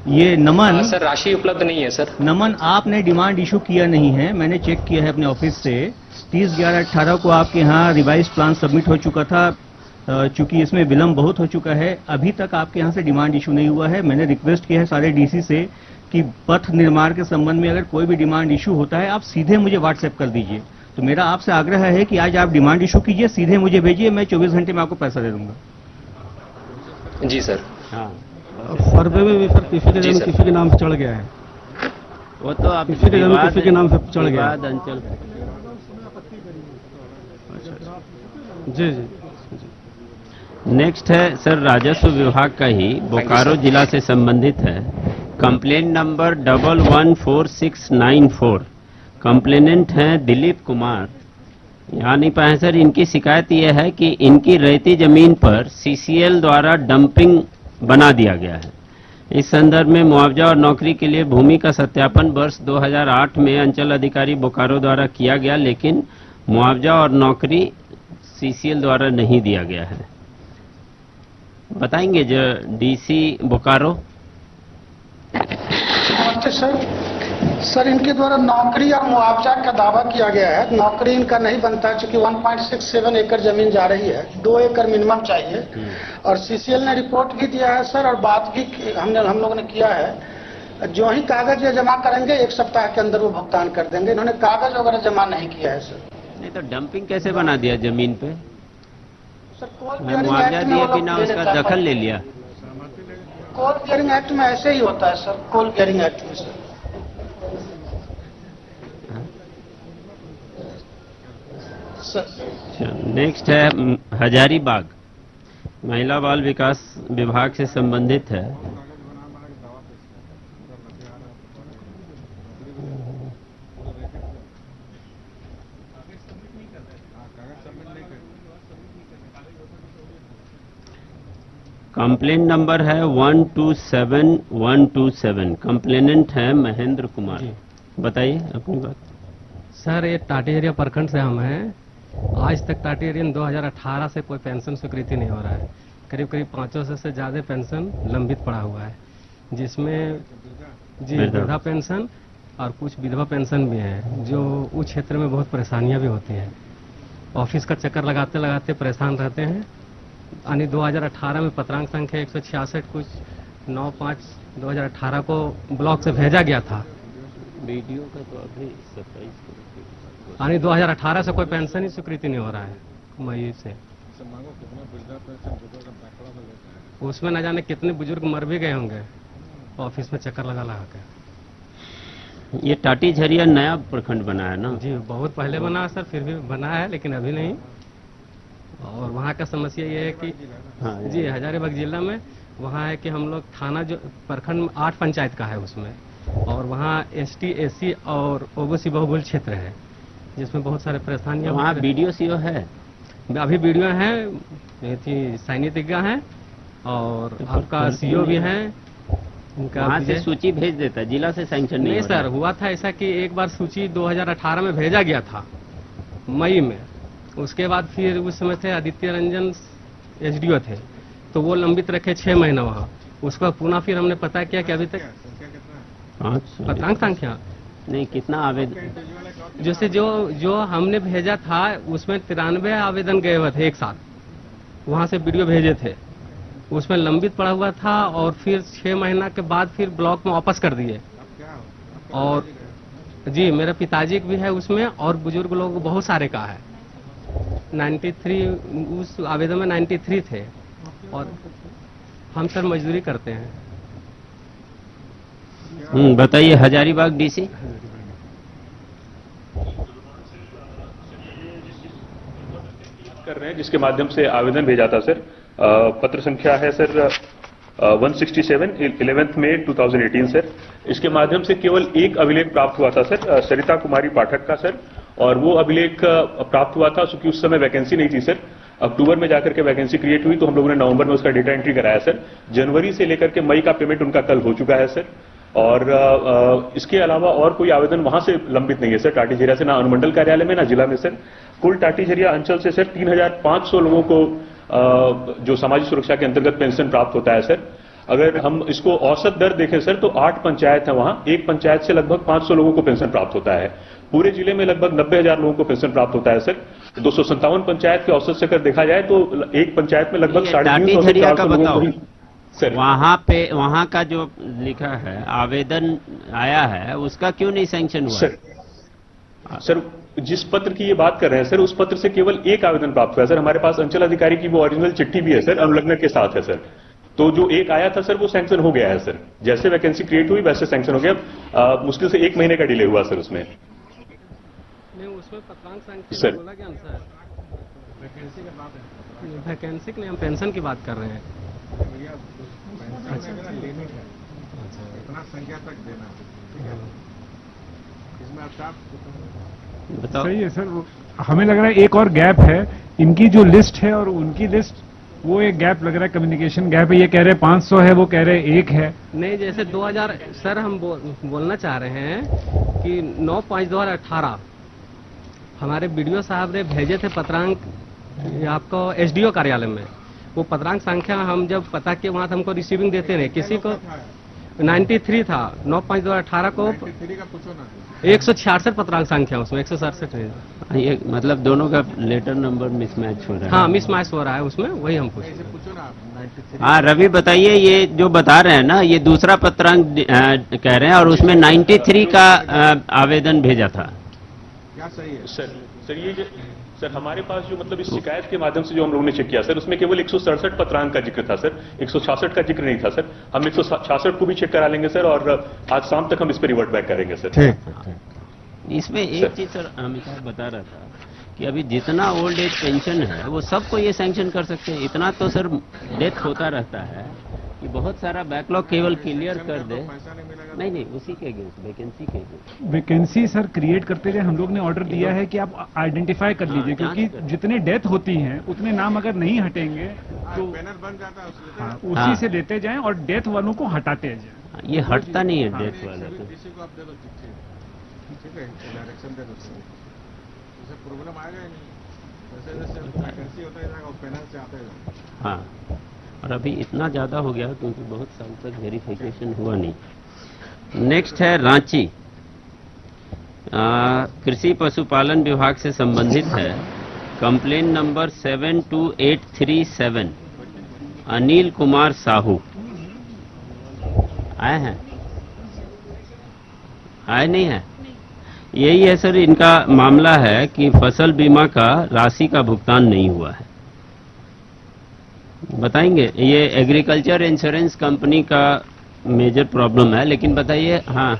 ये नमन सर राशि उपलब्ध नहीं है सर। नमन आपने डिमांड इशू किया नहीं है, मैंने चेक किया है अपने ऑफिस से। 30/11/18 को आपके यहाँ रिवाइज प्लान सबमिट हो चुका था। चूंकि इसमें विलंब बहुत हो चुका है, अभी तक आपके यहाँ से डिमांड इशू नहीं हुआ है। मैंने रिक्वेस्ट किया है सारे डीसी से कि पथ निर्माण के संबंध में अगर कोई भी डिमांड इशू होता है आप सीधे मुझे व्हाट्सएप कर दीजिए। तो मेरा आपसे आग्रह है कि आज आप डिमांड इशू कीजिए, सीधे मुझे भेजिए, मैं 24 घंटे में आपको पैसा दे दूंगा। जी सर। हाँ, फरवे में भी सर किसी के जमीन किसी के नाम पे चढ़ गया है। वो तो आप किसी के जमीन किसी के नाम पे चढ़ गया अंचल। जी जी। नेक्स्ट है सर राजस्व विभाग का ही, बोकारो जिला से संबंधित है। Complaint number 114694। कंप्लेनेंट हैं दिलीप कुमार। यहाँ नहीं पाए सर। इनकी शिकायत यह है कि इनकी रेती जमीन पर सीसीएल द्वारा डंपिंग बना दिया गया है। इस संदर्भ में मुआवजा और नौकरी के लिए भूमि का सत्यापन वर्ष 2008 में अंचल अधिकारी बोकारो द्वारा किया गया, लेकिन मुआवजा और नौकरी सीसीएल द्वारा नहीं दिया गया है। बताएंगे जो डीसी बोकारो। नमस्ते सर, इनके द्वारा नौकरी और मुआवजा का दावा किया गया है। नौकरी इनका नहीं बनता चूंकि 1.67 एकड़ जमीन जा रही है, 2 एकड़ मिनिमम चाहिए। और सीसीएल ने रिपोर्ट भी दिया है सर, और बात भी हम लोगों ने किया है। जो ही कागज ये जमा करेंगे 1 सप्ताह के अंदर वो भुगतान कर देंगे। इन्होंने कागज वगैरह जमा नहीं किया है सर। नहीं तो डंपिंग कैसे बना दिया जमीन पे? सर मुआवजा दिए बिना उसका दखल ले लिया। कोल क्लियरिंग एक्ट में ऐसे ही होता है सर, कोल क्लियरिंग एक्ट में सर। नेक्स्ट है हजारीबाग, महिला बाल विकास विभाग से संबंधित है। कंप्लेंट नंबर है 127127। कंप्लेनेंट है महेंद्र कुमार। बताइए अपनी बात। सर ये टाटीहरिया प्रखंड से हम हैं। आज तक टाटीहरियन 2018 से कोई पेंशन स्वीकृति नहीं हो रहा है। करीब 500 से ज्यादा पेंशन लंबित पड़ा हुआ है, जिसमें जी वृद्धा पेंशन और कुछ विधवा पेंशन भी है, जो उस क्षेत्र में बहुत परेशानियां भी होती हैं। ऑफिस का चक्कर लगाते लगाते परेशान रहते हैं। यानी 2018 में पत्रांक संख्या 166 कुछ 9/5/2018 को ब्लॉक से भेजा गया था। वीडियो का तो अभी 27 यानी 2018 से कोई पेंशन ही स्वीकृति नहीं हो रहा है मई से। उसमें न जाने कितने बुजुर्ग मर भी गए होंगे ऑफिस में चक्कर लगा लगा के। ये टाटी झरिया नया प्रखंड बना है ना? जी बहुत पहले बना है सर, फिर भी बना है लेकिन अभी नहीं। और वहाँ का समस्या ये है कि जी हजारीबाग जिला में वहाँ है कि हम लोग थाना जो प्रखंड 8 पंचायत का है उसमें, और वहाँ एसटी एससी और ओबीसी बहुबुल क्षेत्र है, जिसमें बहुत सारे परेशानियां। वहाँ बीडीओ सीओ है? अभी वीडियो है, ये थी साइनी तिग्गा है और आपका सीओ भी है। वहाँ से सूची भेज देता, जिला से सैंक्शन नहीं सर, हुआ था ऐसा कि एक बार सूची 2018 में भेजा गया था मई में। उसके बाद फिर उस समय थे आदित्य रंजन एसडीओ थे, तो वो लंबित रखे 6 महीना वहाँ। उसके बाद पुनः फिर हमने पता किया कि अभी तक पत्रांक संख्या नहीं, कितना आवेदन, जैसे जो हमने भेजा था उसमें 93 आवेदन गए हुए थे एक साथ, वहाँ से वीडियो भेजे थे, उसमें लंबित पड़ा हुआ था और फिर 6 महीना के बाद फिर ब्लॉक में वापस कर दिए। और जी मेरा पिताजी भी है उसमें और बुजुर्ग लोग बहुत सारे का है। 93 उस आवेदन में 93 थे और हम सर मजदूरी करते हैं। बताइए हजारीबाग डीसी। कर रहे हैं जिसके माध्यम से आवेदन भेजा था सर। पत्र संख्या है सर 167 11 मई 2018 सर। इसके माध्यम से केवल एक अभिलेख प्राप्त हुआ था सर, सरिता कुमारी पाठक का सर, और वो अभिलेख प्राप्त हुआ था क्योंकि उस समय वैकेंसी नहीं थी सर। अक्टूबर में जाकर के वैकेंसी क्रिएट हुई तो हम लोगों ने नवंबर में उसका डेटा एंट्री कराया सर। जनवरी से लेकर के मई का पेमेंट उनका कल हो चुका है सर। और इसके अलावा और कोई आवेदन वहां से लंबित नहीं है सर, टाटीझरिया से, ना अनुमंडल कार्यालय में ना जिला में सर। कुल टाटीझरिया अंचल से सर 3500 लोगों को जो सामाजिक सुरक्षा के अंतर्गत पेंशन प्राप्त होता है सर। अगर हम इसको औसत दर देखें सर तो 8 पंचायत है वहां, एक पंचायत से लगभग 500 लोगों को पेंशन प्राप्त होता है। पूरे जिले में लगभग 90,000 लोगों को पेंशन प्राप्त होता है सर। 257 पंचायत के औसत से अगर देखा जाए तो एक पंचायत में लगभग 350 लोगों को सर वहाँ का जो लिखा है आवेदन आया है उसका क्यों नहीं सैंक्शन हुआ सर जिस पत्र की ये बात कर रहे हैं सर उस पत्र से केवल एक आवेदन प्राप्त हुआ है सर। हमारे पास अंचल अधिकारी की वो ओरिजिनल चिट्ठी भी है सर, अनुलग्न के साथ है सर। तो जो एक आया था सर वो सैंक्शन हो गया है सर, जैसे वैकेंसी क्रिएट हुई वैसे सैंक्शन हो गया। मुश्किल से 1 महीने का डिले हुआ सर उसमें। उसमें पत्रांक संख्या बोला क्या सर? वैकेंसी की बात है, वैकेंसी की नहीं, हम पेंशन की बात कर रहे हैं। लिमिट है, इतना संख्या तक देना, ठीक है? इसमें आप सही है सर। हमें लग रहा है एक और गैप है, इनकी जो लिस्ट है और उनकी लिस्ट, वो एक गैप लग रहा है, कम्युनिकेशन गैप है। ये कह रहे हैं 500 है, वो कह रहे हैं 1 है। नहीं, जैसे 2000 सर हम बोलना चाह रहे हैं कि 9/5/2018 हमारे बीडीओ साहब ने भेजे थे पत्रांक आपको एसडीओ कार्यालय में। वो पत्रांक संख्या हम जब पता किए वहां हमको रिसीविंग देते रहे, किसी को 93 था, 9/5/2018 को 166 पत्रांक संख्या, उसमें 167 है। ये मतलब दोनों का लेटर नंबर मिसमैच हो रहा है। हाँ, मिसमैच हो रहा है उसमें, वही हम पूछे। हाँ रवि बताइए, ये जो बता रहे हैं ना ये दूसरा पत्रांक कह रहे हैं और उसमें 93 का आवेदन भेजा था, क्या सही है सर? ये सर हमारे पास जो मतलब इस शिकायत के माध्यम से जो हम लोगों ने चेक किया सर उसमें केवल 167 पत्रांक का जिक्र था सर, 166 का जिक्र नहीं था सर। हम 166 को भी चेक करा लेंगे सर और आज शाम तक हम इस पर रिवर्ट बैक करेंगे सर। ठीक। इसमें एक चीज सर अमित साहब बता रहा था कि अभी जितना ओल्ड एज पेंशन है वो सबको ये सैंक्शन कर सकते हैं। इतना तो सर डेथ होता रहता है कि बहुत सारा बैकलॉग केवल क्लियर कर दे। नहीं उसी के अगेंस्ट वैकेंसी के अगेंस्ट वैकेंसी सर क्रिएट करते हुए हम लोग ने ऑर्डर दिया है कि आप आइडेंटिफाई कर लीजिए, क्योंकि जितने डेथ होती हैं उतने नाम अगर नहीं हटेंगे तो बैनर बन जाता है, उसी से देते जाएं और डेथ वालों को हटाते जाएं। ये हटता नहीं है डेथ वाला तो। किसी को आप दे दो चिट्ठी, ठीक है, डायरेक्शन दे दो, इससे प्रॉब्लम आएगा ही नहीं। जैसे जैसे वैकेंसी होता है वो पैनल से आते हैं। हाँ, और अभी इतना ज्यादा हो गया क्योंकि बहुत साल तक वेरिफिकेशन हुआ नहीं। नेक्स्ट है रांची, कृषि पशुपालन विभाग से संबंधित है। कंप्लेन नंबर 72837 अनिल कुमार साहू आए हैं? आए नहीं है? यही है सर, इनका मामला है कि फसल बीमा का राशि का भुगतान नहीं हुआ है। बताएंगे, ये एग्रीकल्चर इंश्योरेंस कंपनी का मेजर प्रॉब्लम है, लेकिन बताइए। हाँ,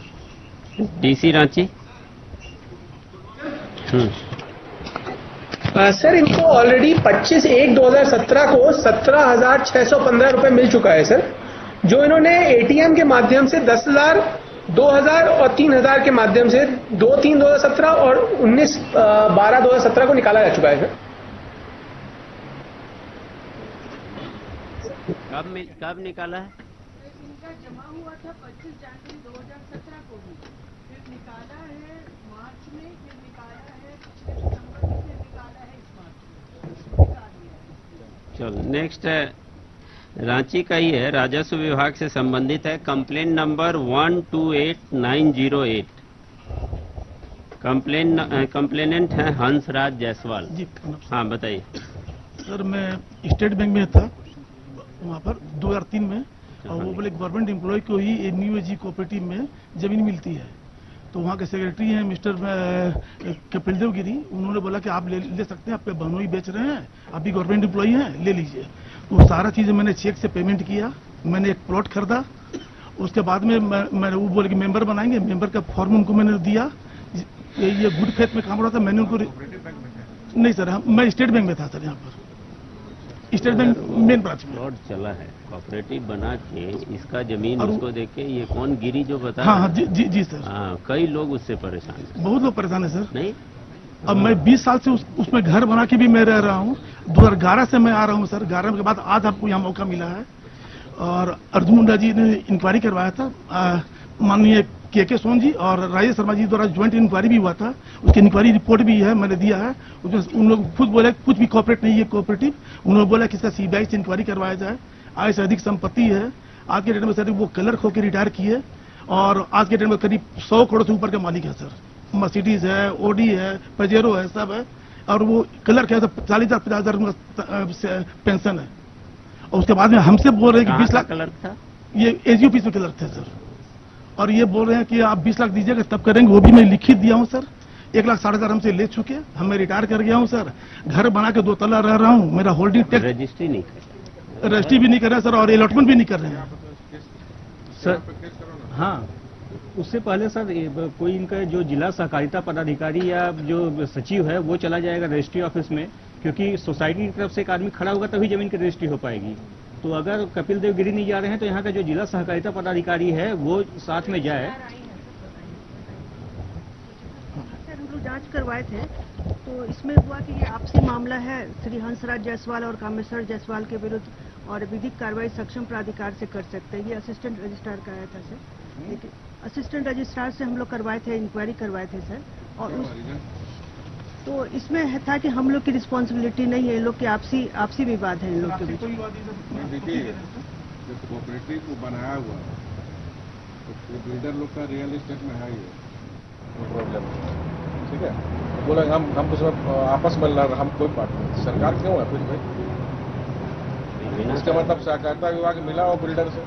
डीसी रांची। सर इनको ऑलरेडी 25/1/2017 को 17,615 रुपए मिल चुका है सर, जो इन्होंने एटीएम के माध्यम से 10,000, 2,000 और 3,000 के माध्यम से 2/3/2017 और 19/12/2017 को निकाला जा चुका है सर। कब निकाला है? इनका जमा हुआ था 25 जनवरी 2017 को भी, फिर निकाला है मार्च में, फिर निकाला है पिछले दिसंबर में, फिर निकाला है इस मार्च में, निकाल दिया है। चलो नेक्स्ट है रांची का ही है, राजस्व विभाग से संबंधित है। Complain number 128908। कंप्लेनेंट है हंसराज जायसवाल जी। हाँ बताइए सर। मैं स्टेट बैंक में था वहाँ पर 2003 में, और वो बोले गवर्नमेंट एम्प्लॉय को ही एनयूएजी कोऑपरेटिव में जमीन मिलती है। तो वहाँ के सेक्रेटरी हैं मिस्टर कपिल देव गिरी, उन्होंने बोला कि आप ले सकते हैं, आपके बहनोई बेच रहे हैं, आप भी गवर्नमेंट एम्प्लॉय हैं, ले लीजिए। तो सारा चीज़ें मैंने चेक से पेमेंट किया, मैंने एक प्लॉट खरीदा। उसके बाद में मैंने वो बोले कि मेंबर बनाएंगे, मेंबर का फॉर्म उनको मैंने दिया। ये गुड फेथ में काम हो रहा था, मैंने उनको नहीं सर, मैं स्टेट बैंक में था सर, यहाँ पर स्टेट बैंक मेन ब्रांच में। प्लॉट चला है, कोऑपरेटिव बना के इसका जमीन उसको देख के, ये कौन गिरी जो बता? हाँ जी सर। हाँ, कई लोग उससे परेशान हैं। बहुत लोग परेशान है सर। नहीं, अब मैं 20 साल से उसमें घर बना के भी मैं रह रहा हूँ। 2011 से मैं आ रहा हूँ सर। 11 के बाद आज आपको यहाँ मौका मिला है। और अर्जुन मुंडा जी ने इंक्वायरी करवाया था, माननीय के सोन जी और राजेश शर्मा जी द्वारा ज्वाइंट इंक्वायरी भी हुआ था, उसकी इंक्वायरी रिपोर्ट भी है, मैंने दिया है। उसमें उन लोग खुद बोले कुछ भी कॉपरेट नहीं है कोऑपरेटिव। उन्होंने बोला कि इसका सीबीआई से इंक्वायरी करवाया जाए। आय से अधिक संपत्ति है। आज के डेट में सर वो क्लर्क होकर रिटायर किए, और आज के डेट में करीब 100 करोड़ से ऊपर के मालिक है सर। मर्सिडीज है, ओडी है, पजेरो है, सब है। और वो क्लर्क है तो 40,000-50,000 पेंशन है। और उसके बाद में हमसे बोल रहे हैं कि 20 लाख क्लर्क था, ये एजीओपी में क्लर्क थे सर। और ये बोल रहे हैं कि आप 20 लाख दीजिएगा तब करेंगे। वो भी मैं लिखित दिया हूं सर। 1,60,000 हमसे ले चुके। हम मैं रिटायर कर गया हूं सर। घर बना के 2 तला रह रहा हूं। मेरा होल्डिंग टैक्स रजिस्ट्री नहीं रजिस्ट्री भी नहीं कर रहे सर, और अलॉटमेंट भी नहीं कर रहे हैं सर। हाँ, उससे पहले सर कोई इनका जो जिला सहकारिता पदाधिकारी या जो सचिव है वो चला जाएगा रजिस्ट्री ऑफिस में, क्योंकि सोसाइटी की तरफ से एक आदमी खड़ा होगा तभी जमीन की रजिस्ट्री हो पाएगी। तो अगर कपिल देव गिरी नहीं जा रहे हैं तो यहाँ का जो जिला सहकारिता पदाधिकारी है वो साथ में जाए। सर हम लोग जांच करवाए थे, तो इसमें हुआ कि ये आपसी मामला है श्री हंसराज जायसवाल और कामेश्वर जायसवाल के विरुद्ध, और विधिक कार्रवाई सक्षम प्राधिकार से कर सकते हैं। ये असिस्टेंट रजिस्ट्रार का आया था सर, लेकिन असिस्टेंट रजिस्ट्रार से हम लोग करवाए थे, इंक्वायरी करवाए थे सर। और तो इसमें था कि हम लोग की रिस्पॉन्सिबिलिटी नहीं है, इन लोग की आपसी विवाद है इन लोग के बीच। देखिए, जो कोऑपरेटिव को बनाया हुआ है तो बिल्डर लोग का रियल एस्टेट में है ही प्रॉब्लम, ठीक है। बोला हम उसमें आपस में लड़, हम कोई पार्टी नहीं, सरकार क्यों है फिर भाई? इसका मतलब सहकारिता विभाग मिला और बिल्डर से।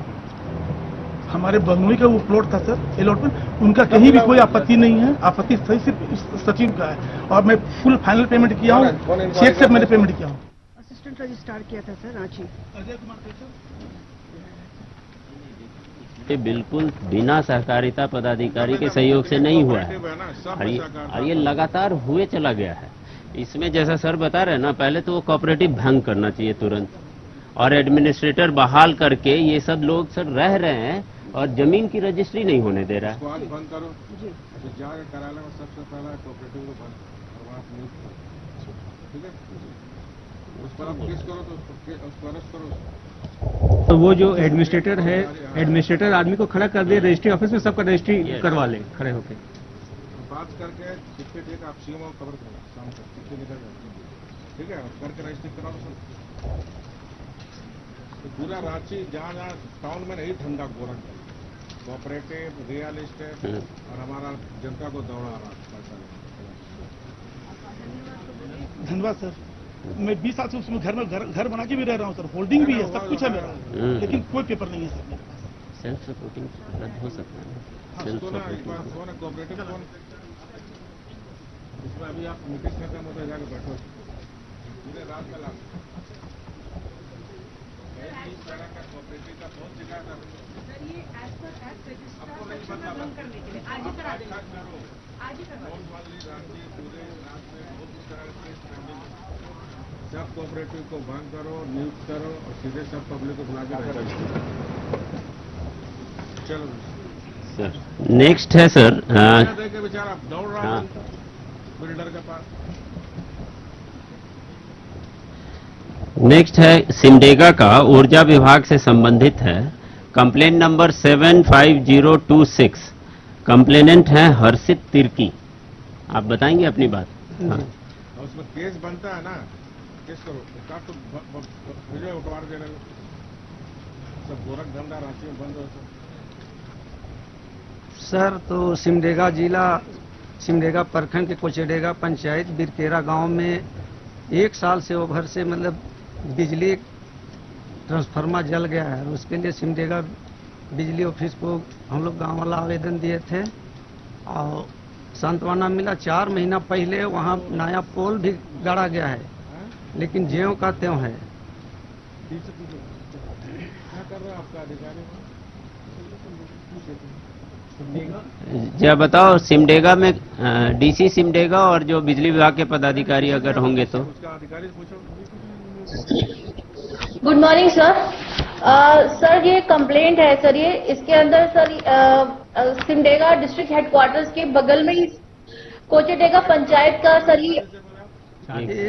हमारे बगनोई का वो प्लॉट था सर, अलॉटमेंट, उनका कहीं भी कोई आपत्ति नहीं है। आपत्ति सिर्फ सचिव का है, और मैं फुल फाइनल पेमेंट किया हूँ, चेक से मैंने पेमेंट किया हूँ। असिस्टेंट रजिस्ट्रार किया था सर रांची। अजय कुमार ये बिल्कुल बिना सहकारिता पदाधिकारी के सहयोग से नहीं हुआ है, और ये लगातार हुए चला गया है। इसमें जैसा सर बता रहे हैं ना, पहले तो वो कोऑपरेटिव भंग करना चाहिए तुरंत, और एडमिनिस्ट्रेटर बहाल करके ये सब लोग सर रह रहे हैं और जमीन की रजिस्ट्री नहीं होने दे रहा है। आज बंद करो, जाकर कार्यालय में सबसे पहला कोऑपरेटिव को बंद करो, आप नियुक्त करो, ठीक है। उस पर आप केस करो तो उसको अरेस्ट करो। तो वो जो एडमिनिस्ट्रेटर है, एडमिनिस्ट्रेटर आदमी को खड़ा कर दे रजिस्ट्री ऑफिस में, सबका रजिस्ट्री करवा ले खड़े होके। बात करके चिट्ठी देकर आप सीएमओ खबर करो, शाम तक चिट्ठी निकल जाती है, ठीक है, करके रजिस्ट्री कराओ सर। तो पूरा रांची जहाँ टाउन में नहीं ठंडा गोरख, कोऑपरेटिव, रियल एस्टेट और हमारा जनता को दौड़ा रहा। धन्यवाद सर। मैं 20 साल से उसमें घर बना के भी रह रहा हूँ सर, होल्डिंग भी है, सब कुछ है मेरा, लेकिन कोई पेपर नहीं है सर मेरे पास। सेल्फ सपोर्टिंग रद्द हो सकता है। कोऑपरेटिव इसमें अभी आप मीटिंग खत्म होते जाकर बैठो, पूरे रात का लाभ कोऑपरेटिव का बहुत शिकायत है। आपको नहीं पता करने के लिए आज ही करा देंगे, आज ही करा पूरे रात में बहुत इस तरह के सब कोऑपरेटिव को बंद करो, नियुक्त करो और सीधे सब पब्लिक को बुला के रजिस्टर। चलो सर, नेक्स्ट है सर। देखे बेचारा दौड़ रहा है बिल्डर के पास। नेक्स्ट है सिमडेगा का, ऊर्जा विभाग से संबंधित है। Complaint number 75026। कंप्लेनेंट है हर्षित तिर्की। आप बताएंगे अपनी बात? हाँ। उसमें केस बनता है ना, केस करो उसका तो मुझे उठवार देने सब गोरख धंधा राशि में बंद हो सर। तो सिमडेगा जिला, सिमडेगा प्रखंड के कोचेडेगा पंचायत बिरकेरा गांव में 1 साल से ओवर से मतलब बिजली ट्रांसफार्मर जल गया है। उसके लिए सिमडेगा बिजली ऑफिस को हम लोग गांव वाला आवेदन दिए थे और सांत्वना मिला। 4 महीना पहले वहां नया पोल भी गाड़ा गया है, लेकिन ज्यों का त्यों है। क्या कर रहा है आपका अधिकारी? जरा बताओ, सिमडेगा में डीसी सिमडेगा और जो बिजली विभाग के पदाधिकारी अगर होंगे तो। Good morning sir. सर ये कंप्लेंट है सर, ये इसके अंदर सर सिमडेगा डिस्ट्रिक्ट हेडक्वार्टर्स के बगल में ही कोचेडेगा पंचायत का सर ये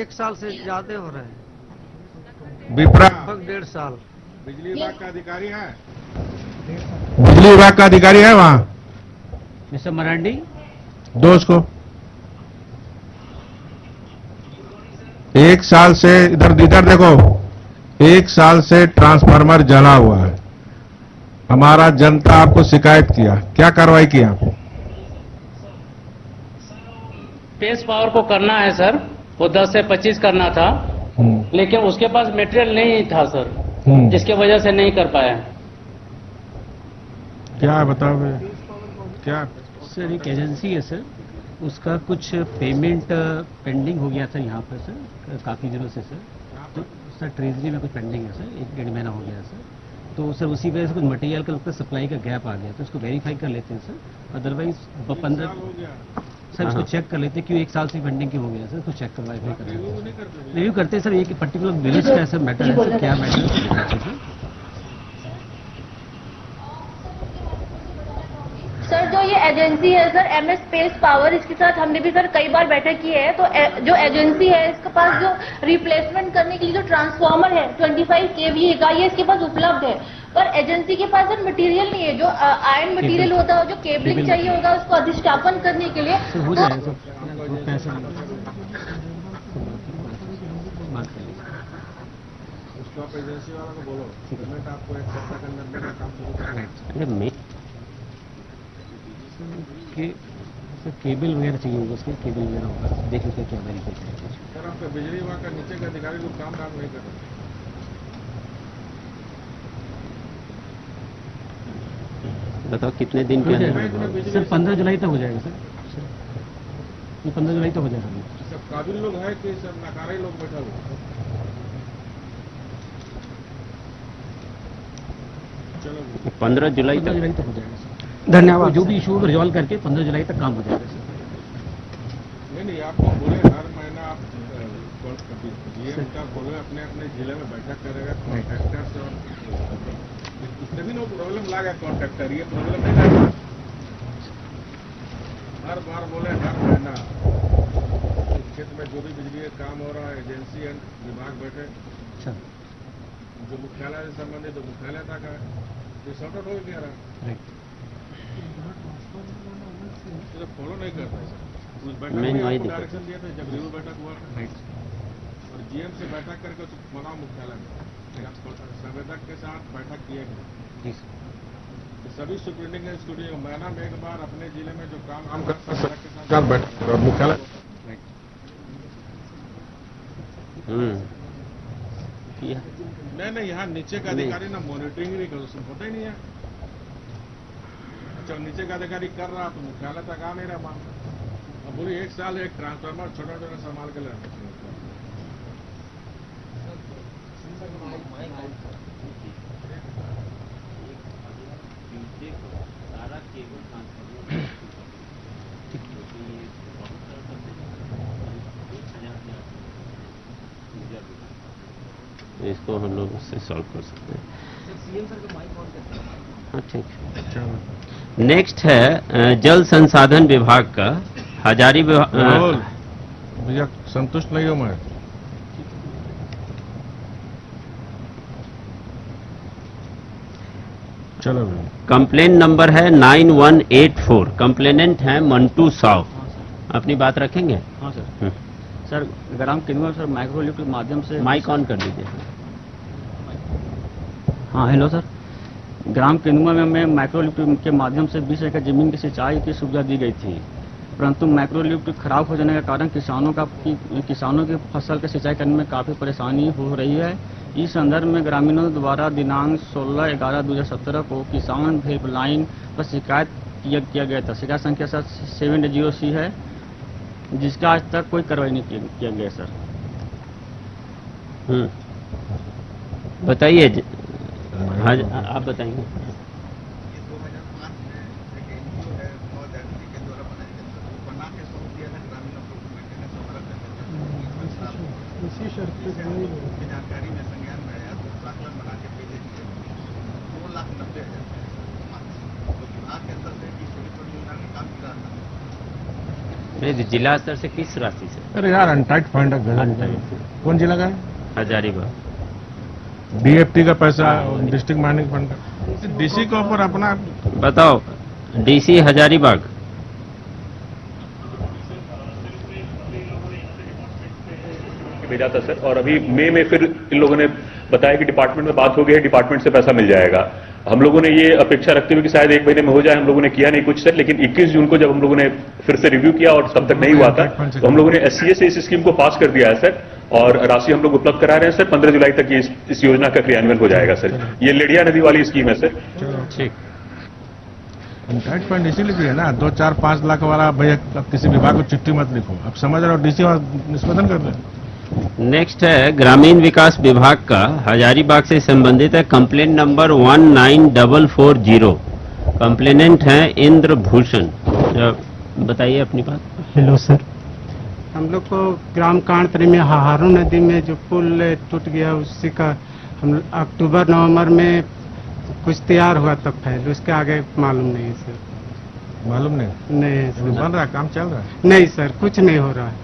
1 साल से ज्यादा हो रहा है, विप्रा लगभग 1.5 साल। बिजली विभाग का अधिकारी है, बिजली विभाग का अधिकारी है वहाँ मिस्टर मरांडी। दो उसको 1 साल से इधर देखो, 1 साल से ट्रांसफार्मर जला हुआ है। हमारा जनता आपको शिकायत किया, क्या कार्रवाई की आप? पेस पावर को करना है सर, वो 10 से 25 करना था, लेकिन उसके पास मटेरियल नहीं था सर, जिसकी वजह से नहीं कर पाया। क्या है बताओ भैया, क्या? सर एक एजेंसी है सर, उसका कुछ पेमेंट पेंडिंग हो गया था यहाँ पर सर काफ़ी दिनों से सर। तो सर ट्रेजरी में कुछ पेंडिंग है सर, 1-1.5 महीना हो गया सर। तो सर उसी वजह से कुछ मटेरियल का लगता है सप्लाई का गैप आ गया, तो उसको वेरीफाई कर लेते हैं सर। अदरवाइज 15 सर इसको चेक कर लेते हैं, क्यों 1 साल से पेंडिंग क्यों हो गया सर, उसको चेक कर वेरीफाई कर लेते हैं। रिव्यू करते हैं सर, एक पर्टिकुलर विलेज का सर मैटर है सर, क्या मैटर है सर। जो ये एजेंसी है सर MS स्पेस पावर, इसके साथ हमने भी सर कई बार बैठक की है। तो जो एजेंसी है इसके पास जो रिप्लेसमेंट करने के लिए जो ट्रांसफार्मर है 25 kVA का, ये इसके पास उपलब्ध है, पर एजेंसी के पास सर मटेरियल नहीं है। जो आयरन मटेरियल होता है, जो केबलिंग चाहिए होगा उसको अधिष्ठापन करने के लिए। उसको आप एजेंसी वाला को बोलो, पेमेंट आपको 1 सप्ताह के अंदर देगा, काम शुरू करेंगे। केबल वगैरह चाहिए होगा, उसके केबल वगैरह होगा, देख लीजिए क्या वेरीफाई करेंगे। सर आपका बिजली विभाग का नीचे के अधिकारी लोग काम नहीं कर रहे। बताओ कितने दिन के अंदर? सर 15 जुलाई तक हो जाएगा सर, ये 15 जुलाई तक हो जाएगा। सब काबिल लोग है कि सब नकारे लोग बैठा हुए? चलो 15 जुलाई तक हो जाएगा सर। धन्यवाद। जो भी इशू रिजॉल्व करके 15 जुलाई तक काम हो जाएगा सर। नहीं आपको बोले हर महीना आप GM का बोले अपने जिले में बैठक करेगा कॉन्ट्रैक्टर से, और उसने भी नो प्रॉब्लम लागा कॉन्ट्रैक्टर, ये प्रॉब्लम नहीं लागा। हर बार बोले हर महीना क्षेत्र में जो भी बिजली का काम हो रहा है एजेंसी एंड विभाग बैठे, जो मुख्यालय से संबंधित तो मुख्यालय तक है, ये सॉर्ट आउट हो गया रहा, फॉलो नहीं करता है सर। उस बैठक में आपको डायरेक्शन दिया था जब रिव्यू बैठक हुआ था, और GM से बैठक करके मना मुख्यालय में संवेदक के साथ बैठक किए गए। सभी सुप्रिंटेंडेंट स्टूडियो महीना में 1 बार अपने जिले में जो काम करता है के साथ बैठक और मुख्यालय। नहीं यहाँ नीचे का अधिकारी ना मॉनिटरिंग नहीं कर, होता ही नहीं है। अच्छा नीचे का अधिकारी कर रहा तो मुख्यालय तक आ नहीं रहा मामला। अब पूरी 1 साल एक ट्रांसफार्मर छोटा संभाल के ले इसको हम लोग उससे सॉल्व कर सकते हैं। हाँ ठीक। नेक्स्ट है जल संसाधन विभाग का हजारी भैया संतुष्ट नहीं हो मैं। चलो भाई। कंप्लेन नंबर है 9184। कंप्लेनेंट है मंटू साव। अपनी बात रखेंगे? हाँ सर। सर ग्राम केंदुआ सर माइक्रो लिफ्ट के माध्यम से माइक ऑन कर दीजिए। हाँ हेलो सर। ग्राम केंदुआ में माइक्रो लिफ्ट के माध्यम से 20 एकड़ जमीन की सिंचाई की सुविधा दी गई थी, परंतु माइक्रो लिफ्ट खराब हो जाने के कारण किसानों की फसल की सिंचाई करने में काफी परेशानी हो रही है। इस संदर्भ में ग्रामीणों द्वारा दिनांक 16/11/2017 को किसान हेल्पलाइन पर शिकायत किया गया था। शिकायत संख्या सर 780C है, जिसका आज तक कोई कार्रवाई नहीं किया गया सर। बताइए। हाँ आप बताएंगे। इसी शर्त पे जानकारी में संज्ञान में आया तो प्राक्कलन बना के भेजे थे 2,90,000 तो विभाग के अंदर से की छोटी छोटी योजना का काम किया था। नहीं, जिला स्तर से किस राशि से? अरे यार अनटाइट फंड है। कौन जिला का है? हजारीबाग। डीएफटी का पैसा डिस्ट्रिक्ट माइनिंग फंड का। डीसी के ऊपर अपना बताओ। डीसी हजारीबाग। भेजा था सर, और अभी मई में फिर इन लोगों ने बताया कि डिपार्टमेंट में बात हो गई है, डिपार्टमेंट से पैसा मिल जाएगा। हम लोगों ने ये अपेक्षा रखते हुए कि शायद 1 महीने में हो जाए, हम लोगों ने किया नहीं कुछ सर, लेकिन 21 जून को जब हम लोगों ने फिर से रिव्यू किया और तब तक नहीं हुआ था, तो हम लोगों ने SCA से इस स्कीम को पास कर दिया है सर, और राशि हम लोग उपलब्ध करा रहे हैं सर। 15 जुलाई तक ये इस योजना का क्रियान्वयन हो जाएगा सर। ये लेडिया नदी वाली स्कीम है सर। ठीक। अनटाइट फंड इसीलिए भी है ना, 2, 4, 5 लाख वाला भैया किसी विभाग को चिट्ठी मत लिखो। अब समझ रहे हो, डीसी निष्पादन कर रहे हैं। नेक्स्ट है ग्रामीण विकास विभाग का, हजारीबाग से संबंधित है। Complain number 19440। कंप्लेनेंट है इंद्र भूषण। बताइए अपनी बात। Hello sir. हम लोग को ग्राम कांडतरी में हाहारू नदी में जो पुल टूट गया, उसी का हम अक्टूबर नवंबर में कुछ तैयार हुआ तब फैल, उसके आगे मालूम नहीं है सर। मालूम नहीं? नहीं सर। बन रहा, काम चल रहा है? नहीं सर, कुछ नहीं हो रहा है।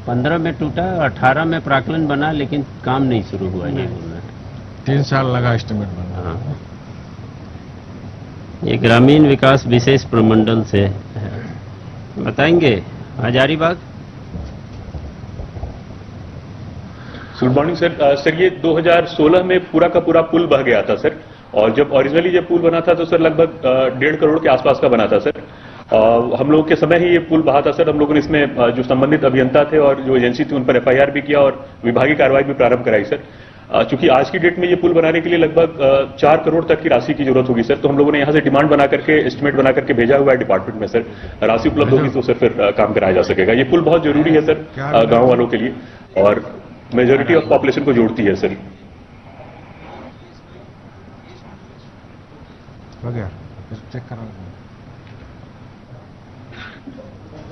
15 में टूटा, 18 में प्राक्कलन बना, लेकिन काम नहीं शुरू हुआ। ये 3 साल लगा एस्टिमेट बनना। हाँ। ये ग्रामीण विकास विशेष प्रमंडल से है। बताएंगे Hazaribagh. Good morning sir. Sir ये 2016 में पूरा का पूरा पुल बह गया था सर, और जब ओरिजिनली जब पुल बना था तो सर लगभग 1.5 करोड़ के आसपास का बना था सर। हम लोगों के समय ही ये पुल बहा था सर। हम लोगों ने इसमें जो संबंधित अभियंता थे और जो एजेंसी थी उन पर FIR भी किया और विभागीय कार्रवाई भी प्रारंभ कराई सर। चूंकि आज की डेट में ये पुल बनाने के लिए लगभग 4 करोड़ तक की राशि की जरूरत होगी सर, तो हम लोगों ने यहाँ से डिमांड बना करके एस्टिमेट बना करके भेजा हुआ है डिपार्टमेंट में सर। राशि उपलब्ध होगी तो सर फिर काम कराया जा सकेगा। ये पुल बहुत जरूरी है सर गाँव वालों के लिए, और मेजोरिटी ऑफ पॉपुलेशन को जोड़ती है सर। हो गया, चेक करा।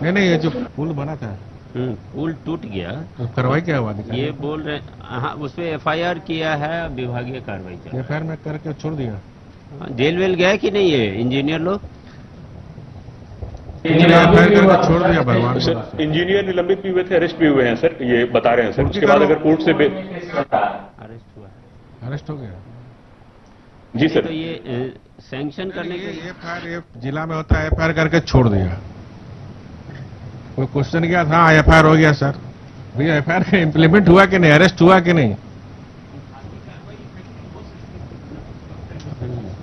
नहीं, ये जो पुल बना था, पुल टूट गया तो कार्रवाई क्या हुआ? ये बोल रहे। हाँ, उस पर FIR किया है, विभागीय कार्रवाई चल रही है। FIR में करके छोड़ दिया। जेल वेल गया कि नहीं ये इंजीनियर लोग? छोड़ दिया भगवान। सर इंजीनियर निलंबित भी हुए थे, अरेस्ट भी हुए हैं सर, ये बता रहे हैं सर। उसके बाद अगर कोर्ट से अरेस्ट हो गया जी सर। तो ये सैंक्शन करने के FIR जिला में होता है, FIR करके छोड़ दिया। कोई क्वेश्चन किया था, हाँ FIR हो गया सर। भैया FIR इम्प्लीमेंट हुआ कि नहीं, अरेस्ट हुआ कि नहीं?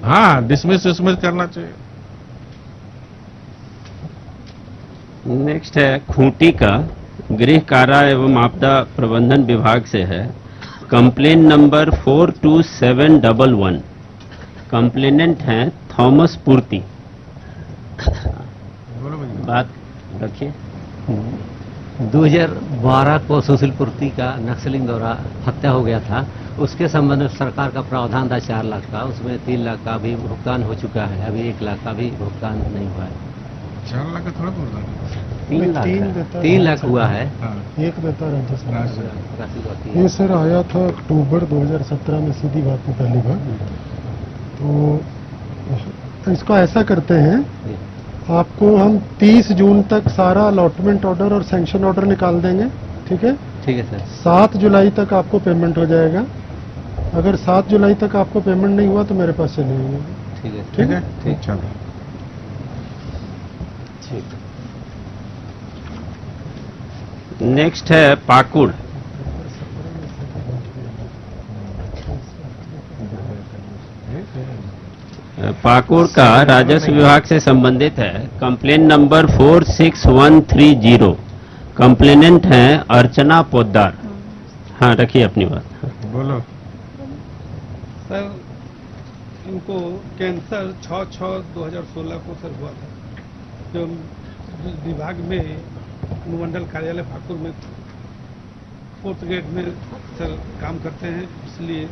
हाँ, डिसमिस करना चाहिए। नेक्स्ट है खूंटी का, गृह कारा एवं आपदा प्रबंधन विभाग से है। Complain number 42711। कंप्लेनेंट हैं थॉमस पूर्ति। बात रखिए। 2012 को सुशील पूर्ति का नक्सलिंग द्वारा हत्या हो गया था। उसके संबंध में सरकार का प्रावधान था 4 लाख का, उसमें 3 लाख का भी भुगतान हो चुका है, अभी 1 लाख का भी भुगतान नहीं हुआ है। 4 लाख का थोड़ा भुगतान, 3 लाख हुआ है। एक देता राज्य सरकार। ये सर आया था अक्टूबर 2017 में, सीधी बात है पहली बार। तो इसको ऐसा करते हैं, आपको हम 30 जून तक सारा अलॉटमेंट ऑर्डर और सैंक्शन ऑर्डर निकाल देंगे, ठीक है? ठीक है सर। 7 जुलाई तक आपको पेमेंट हो जाएगा। अगर 7 जुलाई तक आपको पेमेंट नहीं हुआ तो मेरे पास चले आइए। ठीक है। ठीक है, ठीक, चलो। नेक्स्ट है पाकुड़। पाकुड़ का राजस्व विभाग से संबंधित है। Complain number 46130। कंप्लेनेंट हैं अर्चना पोद्दार। हाँ, रखिए अपनी बात। बोलो। सर, इनको कैंसर 6/6/2016 को सर हुआ था। जो विभाग में अनुमंडल कार्यालय पाकुड़ में 4th ग्रेड में सर काम करते हैं, इसलिए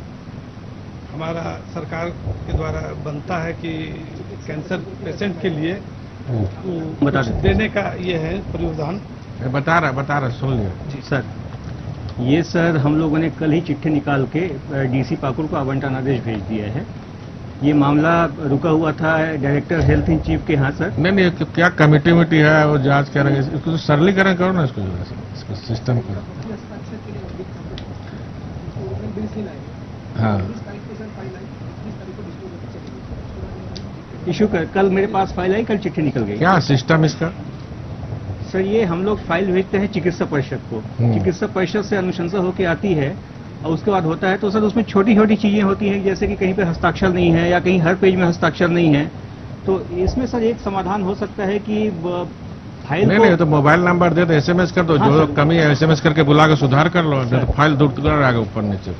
हमारा सरकार के द्वारा बनता है कि कैंसर पेशेंट के लिए कुछ देने का ये है प्रावधान। बता रहा सुन लिया। जी सर, ये सर हम लोगों ने कल ही चिट्ठी निकाल के डीसी पाकुड़ को आवंटन आदेश भेज दिया है। ये मामला रुका हुआ था डायरेक्टर हेल्थ इन चीफ के यहाँ सर। नहीं, क्या कमेटी है वो जांच करेंगे, इसको तो सरलीकरण करो ना, इसको सिस्टम करो। हाँ, इशू कर, कल मेरे पास फाइल आई, कल चिट्ठी निकल गई। क्या सिस्टम इसका? सर, ये हम लोग फाइल भेजते हैं चिकित्सा परिषद को। चिकित्सा परिषद से अनुशंसा होकर आती है और उसके बाद होता है तो सर उसमें छोटी छोटी चीजें होती हैं, जैसे कि कहीं पे हस्ताक्षर नहीं है या कहीं हर पेज में हस्ताक्षर नहीं है। तो इसमें सर एक समाधान हो सकता है कि फाइल नहीं, तो मोबाइल नंबर दे दो, SMS कर दो। हाँ, जो कमी है SMS करके बुला के सुधार कर लो, तो फाइल दूर कर आगे ऊपर नीचे।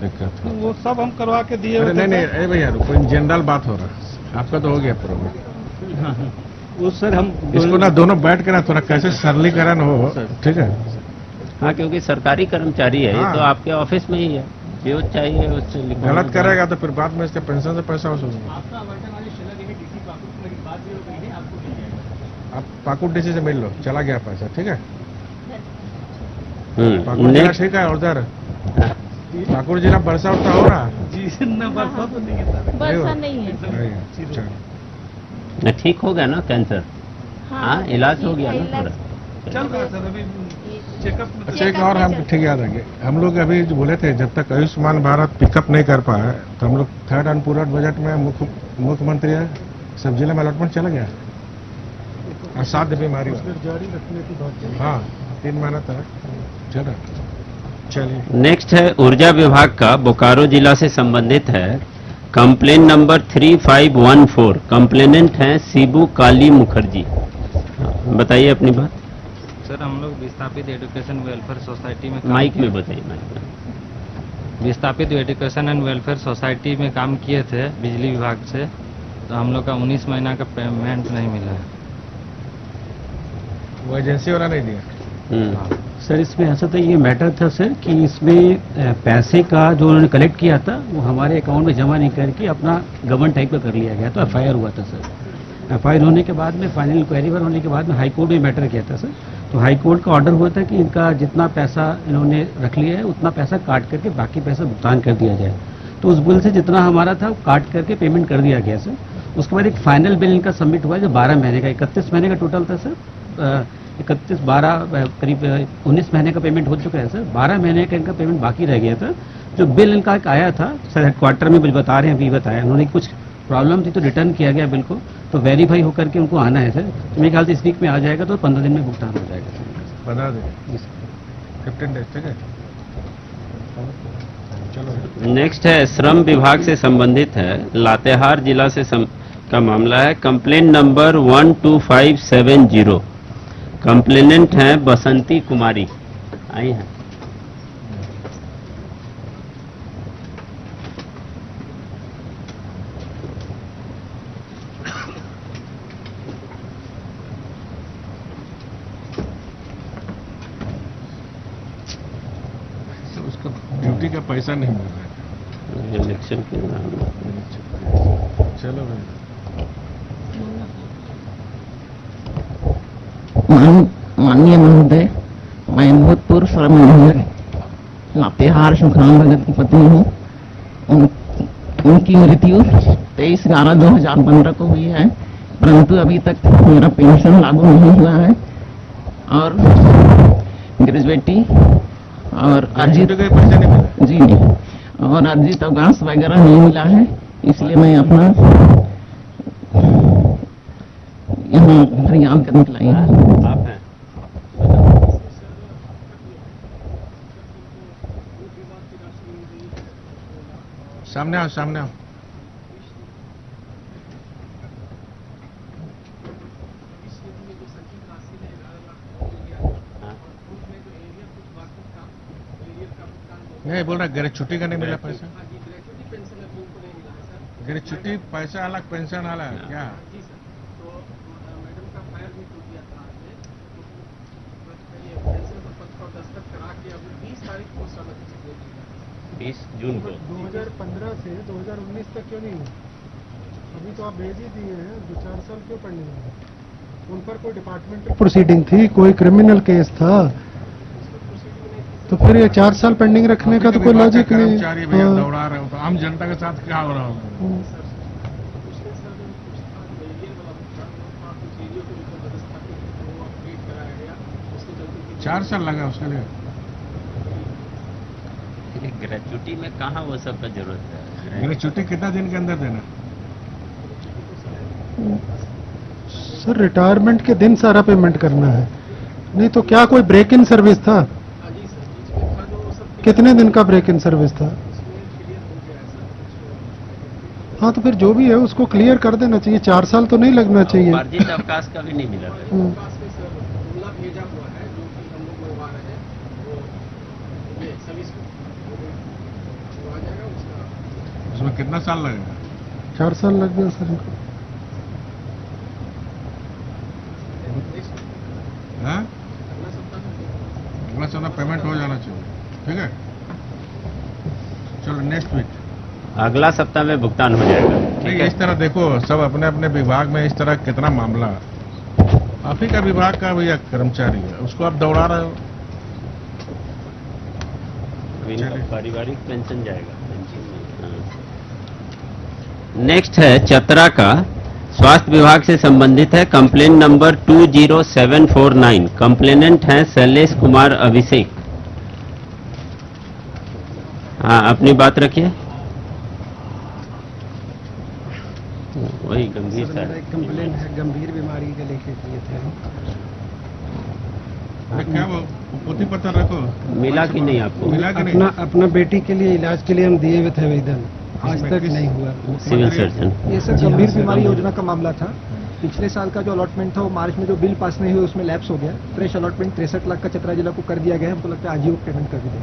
दिक्कत है वो सब हम करवा के दिए। नहीं भैया, रुको, जनरल बात हो रहा है, आपका तो हो गया प्रॉब्लम। हाँ, वो सर हम इसको ना दोनों बैठ के ना थोड़ा कैसे सरलीकरण हो। ठीक है। हाँ, क्योंकि सरकारी कर्मचारी है। हाँ, तो आपके ऑफिस में ही है, जो चाहिए उससे लिखो। गलत करेगा तो फिर बाद में इसके पेंशन से पैसा वसूलेंगे। आप पाकुड़ डीसी से मिल लो, चला गया पैसा। ठीक है, पाकुड़ जिला ठीक है। और उधर पाकुड़ जिला बरसा उठा हो रहा जी ना, बरसा तो नहीं है, बरसा नहीं है। ठीक हो गया ना कैंसर? हाँ, इलाज हो गया ना पूरा, चल रहा है सर। अभी चेकअप। अच्छा, एक और हम ठीक याद रखेंगे, हम लोग अभी जो बोले थे जब तक आयुष्मान भारत पिकअप नहीं कर पाए तो हम लोग 3rd एंड पूरा बजट में मुख्यमंत्री सब जिले में अलॉटमेंट चला गया। असाध्य बीमारी जारी रखने की बात। हाँ, 3 महीना तक चला। चलिए, नेक्स्ट है ऊर्जा विभाग का, बोकारो जिला से संबंधित है। Complain number 3514। कंप्लेनेंट हैं शिबू काली मुखर्जी। बताइए अपनी बात। सर, हम लोग विस्थापित एजुकेशन वेलफेयर सोसाइटी में माइक में बताइए। माइक में। विस्थापित एजुकेशन एंड वेलफेयर सोसाइटी में काम किए थे बिजली विभाग से, तो हम लोग का 19 महीना का पेमेंट नहीं मिला है। वो एजेंसी वाला नहीं दिया। सर, इसमें ऐसा था, ये मैटर था सर कि इसमें पैसे का जो उन्होंने कलेक्ट किया था वो हमारे अकाउंट में जमा नहीं करके अपना गवर्न टाइप का कर लिया गया। तो FIR हुआ था सर। FIR होने के बाद में फाइनल इंक्वायरी होने के बाद में हाई कोर्ट में मैटर किया था सर। तो हाई कोर्ट का ऑर्डर हुआ था कि इनका जितना पैसा इन्होंने रख लिया है उतना पैसा काट करके बाकी पैसा भुगतान कर दिया जाए। तो उस बिल से जितना हमारा था काट करके पेमेंट कर दिया गया सर। उसके बाद एक फाइनल बिल इनका सबमिट हुआ जो 12 महीने का, 31 महीने का टोटल था सर। 31/12 करीब 19 महीने का पेमेंट हो चुका है सर। 12 महीने का इनका पेमेंट बाकी रह गया था। जो बिल इनका एक आया था सर, हेडक्वार्टर में कुछ बता रहे हैं, अभी बताया उन्होंने कुछ प्रॉब्लम थी तो रिटर्न किया गया बिल को, तो वेरीफाई होकर के उनको आना है सर। तो मेरे ख्याल से इस वीक में आ जाएगा तो 15 दिन में भुगतान हो जाएगा सर। 15 दिन 15 डेज। ठीक है, चलो। नेक्स्ट है श्रम विभाग से संबंधित है, लातेहार जिला से का मामला है। Complain number 12570। कंप्लेनेंट हैं बसंती कुमारी। आई हैं। उसको ड्यूटी का पैसा नहीं मिल रहा है इलेक्शन के नाम। चलो भाई। माननीय महोदय, मैं भूतपूर्व श्रम मंत्री लातेहार सुखराम भगत की पत्नी हूँ। उनकी मृत्यु 23/11/2015 को हुई है। परंतु अभी तक मेरा पेंशन लागू नहीं हुआ है और ग्रेजुएटी और अर्जित पैसे नहीं मिले जी नहीं, और अर्जित अवकाश वगैरह नहीं मिला है, इसलिए मैं अपना यहाँ फरियाद करने के लिए आप हैं सामने आओ, सामने आओ। नहीं बोल रहा ग्रेचुटी का नहीं मिला पैसा, ग्रेचुटी पैसा अलग पेंशन अलग क्या? 20 जून को 2015 से 2019 तक क्यों नहीं हुआ? अभी तो आप भेज ही दिए हैं, 2-4 साल क्यों पढ़ने लगे? उन पर कोई डिपार्टमेंटल प्रोसीडिंग थी, कोई क्रिमिनल केस था, तो फिर ये 4 साल पेंडिंग रखने का तो कोई लॉजिक नहीं। कर्मचारी भैया दौड़ा रहे हो तो आम जनता के साथ क्या हो रहा हो? 4 साल लगा उसके लिए। ग्रेचुटी में कहाँ वो सब का जरूरत है? ग्रेचुटी कितना दिन के अंदर देना? सर रिटायरमेंट के दिन सारा पेमेंट करना है, नहीं तो क्या कोई ब्रेक इन सर्विस था? कितने दिन का ब्रेक इन सर्विस था? हाँ तो फिर जो भी है उसको क्लियर कर देना चाहिए, 4 साल तो नहीं लगना चाहिए। अर्जित अवकाश का भी नहीं मिला। उसमें कितना साल लगेगा? 4 साल लग गया सर इनको। अगला सप्ताह पेमेंट हो जाना चाहिए, ठीक है? चलो नेक्स्ट वीक, अगला सप्ताह में भुगतान हो जाएगा। ठीक है? इस तरह देखो सब अपने अपने विभाग में इस तरह कितना मामला, आप ही का विभाग का भैया कर्मचारी है, उसको आप दौड़ा रहे हो। पारिवारिक पेंशन जाएगा। नेक्स्ट है चतरा का, स्वास्थ्य विभाग से संबंधित है, कंप्लेन नंबर 20749। कंप्लेनेंट हैं शैलेश कुमार अभिषेक। हाँ अपनी बात रखिए। वही गंभीर था। कंप्लेन है, गंभीर बीमारी के लेके किए थे। क्या वो पोती पत्थर रखो, मिला कि नहीं आपको? मिला कि नहीं? अपना बेटी के लिए इलाज के लिए हम दिए हुए थे आवेदन, आज तक नहीं हुआ। Civil surgeon. ये सर गंभीर बीमारी योजना का मामला था। पिछले साल का जो अलॉटमेंट था वो मार्च में जो बिल पास नहीं हुए उसमें लैप्स हो गया। फ्रेश अलॉटमेंट 63 लाख का चतरा जिला को कर दिया गया है। हमको लगता है आज ही वो पेमेंट कर देंगे।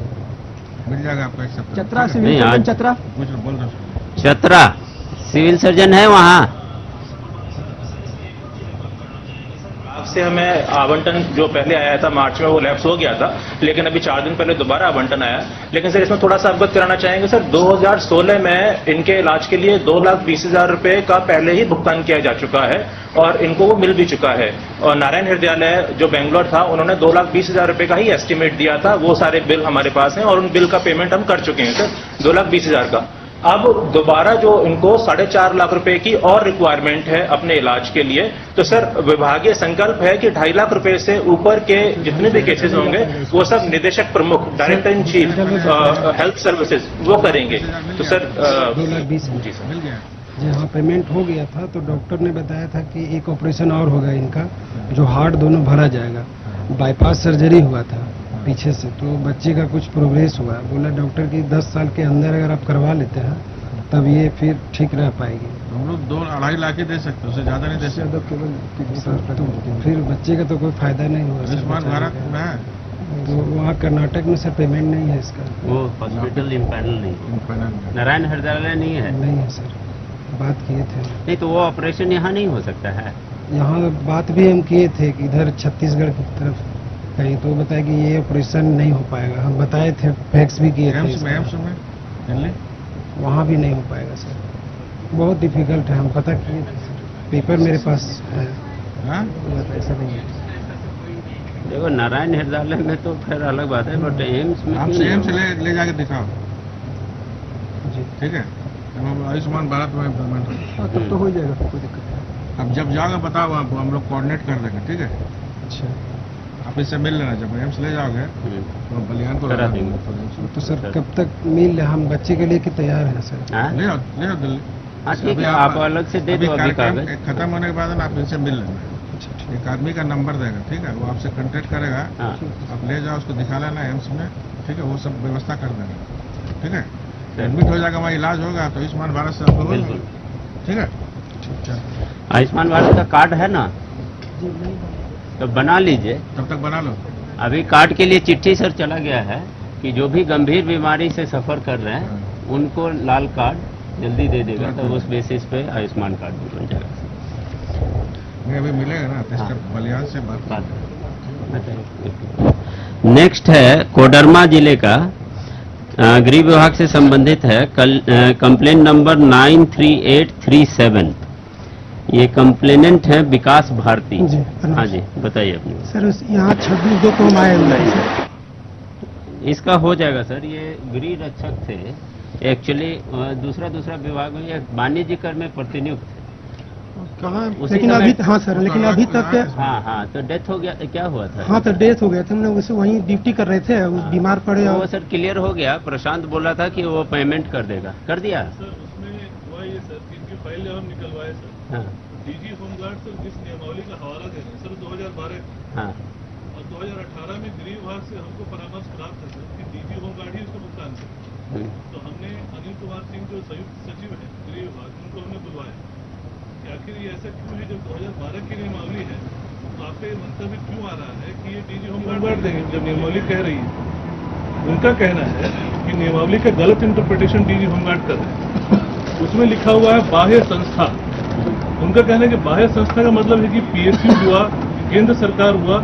मिल जाएगा आपको एक सप्ताह। चतरा सिविल सर्जन चतरा बोल रहा चतरा सिविल सर्जन है वहाँ। से हमें आवंटन जो पहले आया था मार्च में वो लैप्स हो गया था, लेकिन अभी 4 दिन पहले दोबारा आवंटन आया। लेकिन सर इसमें थोड़ा सा अवगत कराना चाहेंगे सर, 2016 में इनके इलाज के लिए 2,20,000 रुपए का पहले ही भुगतान किया जा चुका है और इनको वो मिल भी चुका है। और नारायण हृदयालय जो बेंगलोर था उन्होंने 2,20,000 रुपए का ही एस्टिमेट दिया था। वो सारे बिल हमारे पास हैं और उन बिल का पेमेंट हम कर चुके हैं सर, 2,20,000 का। अब दोबारा जो इनको 4.5 लाख रुपए की और रिक्वायरमेंट है अपने इलाज के लिए, तो सर विभागीय संकल्प है कि 2.5 लाख रुपए से ऊपर के जितने भी केसेस होंगे वो सब निदेशक प्रमुख, director in chief health services वो करेंगे। तो सर 2,20,000 जी सर मिल गया जी। हाँ पेमेंट हो गया था, तो डॉक्टर ने बताया था कि एक ऑपरेशन और होगा इनका, जो हार्ट दोनों भरा जाएगा। बाईपास सर्जरी हुआ था पीछे से, तो बच्चे का कुछ प्रोग्रेस हुआ। बोला डॉक्टर कि 10 साल के अंदर अगर आप करवा लेते हैं तब ये फिर ठीक रह पाएगी। हम लोग 2-2.5 लाख ही दे सकते, उससे ज्यादा नहीं दे सकते। तो फिर बच्चे का तो कोई फायदा नहीं हुआ। आयुष्मान भारत में है तो वहाँ कर्नाटक में सर पेमेंट नहीं है इसका। वो हॉस्पिटल इम्पैनल नहीं, नारायण हृदयालय नहीं है। नहीं है सर, बात किए थे। नहीं तो वो ऑपरेशन यहाँ नहीं हो सकता है। यहाँ बात भी हम किए थे कि इधर छत्तीसगढ़ की तरफ कहीं, तो बताया कि ये ऑपरेशन नहीं हो पाएगा। हम बताए थे, फैक्स भी किए थे। वहाँ भी नहीं हो पाएगा सर, बहुत डिफिकल्ट है। हम पता किए थे सर, पेपर मेरे पास है। ऐसा नहीं है। देखो नारायण हृदयालय में तो फिर अलग बात है, बट एम्स में आप एम्स ले जाके दिखाओ, ठीक है? आयुष्मान भारत में पेमेंट तब तो हो जाएगा, कोई दिक्कत नहीं। अब जब जाओगे बताओ आपको, हम लोग कोऑर्डिनेट कर देंगे, ठीक है? अच्छा, आप इससे मिल लेना, जब एम्स ले जाओगे तो बलियान को करा लगा देंगे। देंगे। तो सर कब तक मिल हम बच्चे के लिए कि तैयार है सर? ले आओ दिल्ली। हाँ ठीक अभी है, आप अलग से दे दो अभी कार्यक्रम कागज। खत्म होने के बाद ना आप इनसे मिल लेना। एक आदमी का नंबर देगा, ठीक है? वो आपसे कांटेक्ट करेगा, आप ले जाओ, उसको दिखा लेना एम्स में, ठीक है? वो सब व्यवस्था कर देगा, ठीक है? एडमिट हो जाएगा, वहाँ इलाज होगा तो आयुष्मान भारत से आपको होगा, ठीक है? आयुष्मान भारत का कार्ड है ना, तो बना लीजिए। तब तक बना लो। अभी कार्ड के लिए चिट्ठी सर चला गया है कि जो भी गंभीर बीमारी से सफर कर रहे हैं उनको लाल कार्ड जल्दी दे देगा, तो उस बेसिस पे आयुष्मान कार्ड भी बन जाएगा। नहीं अभी मिलेगा ना, तो बलियान से बात। नेक्स्ट है कोडरमा जिले का, गृह विभाग से संबंधित है, कंप्लेंट नंबर 93837। ये कंप्लेनेंट है विकास भारती जी। हाँ जी, बताइए अपने। सर यहाँ 26/2 को हम आए हुए हैं। इसका हो जाएगा सर, ये गृह रक्षक थे एक्चुअली, दूसरा विभाग में ये वाणिज्य कर में प्रतिनियुक्त थे। कहाँ? लेकिन अभी हाँ सर, लेकिन अभी तक हाँ तो डेथ हो गया, क्या हुआ था? हाँ तो डेथ हो गया था, हम लोग उसे वहीं ड्यूटी कर रहे थे, वो बीमार पड़े। वो सर क्लियर हो गया, प्रशांत बोला था कि वो पेमेंट कर देगा, कर दिया? सर उसमें हुआ ये सर कि इनकी फाइल जब हम निकलवाए सर, हाँ डीजी होमगार्ड सर जिस नियमावली का हवाला दे रहे हैं सर 2012 हाँ और 2018 में गृह विभाग से हमको परामर्श प्राप्त है सर कि डीजी होमगार्ड ही उसको भुगतान करे। तो हमने अनिल कुमार सिंह जो संयुक्त सचिव है गृह विभाग, उनको हमने बुलवाया कि आखिर ये ऐसा क्यों है, जब 2012 की नियमावली है तो आपका ये मंतव्य क्यों आ रहा है कि ये डीजी होमगार्ड देंगे, जब नियमावली कह रही है। उनका कहना है कि नियमावली का गलत इंटरप्रिटेशन डीजी होमगार्ड कर रहे हैं, उसमें लिखा हुआ है बाह्य संस्था। उनका कहना है कि बाह्य संस्था का मतलब है कि पीएसयू हुआ, केंद्र सरकार हुआ,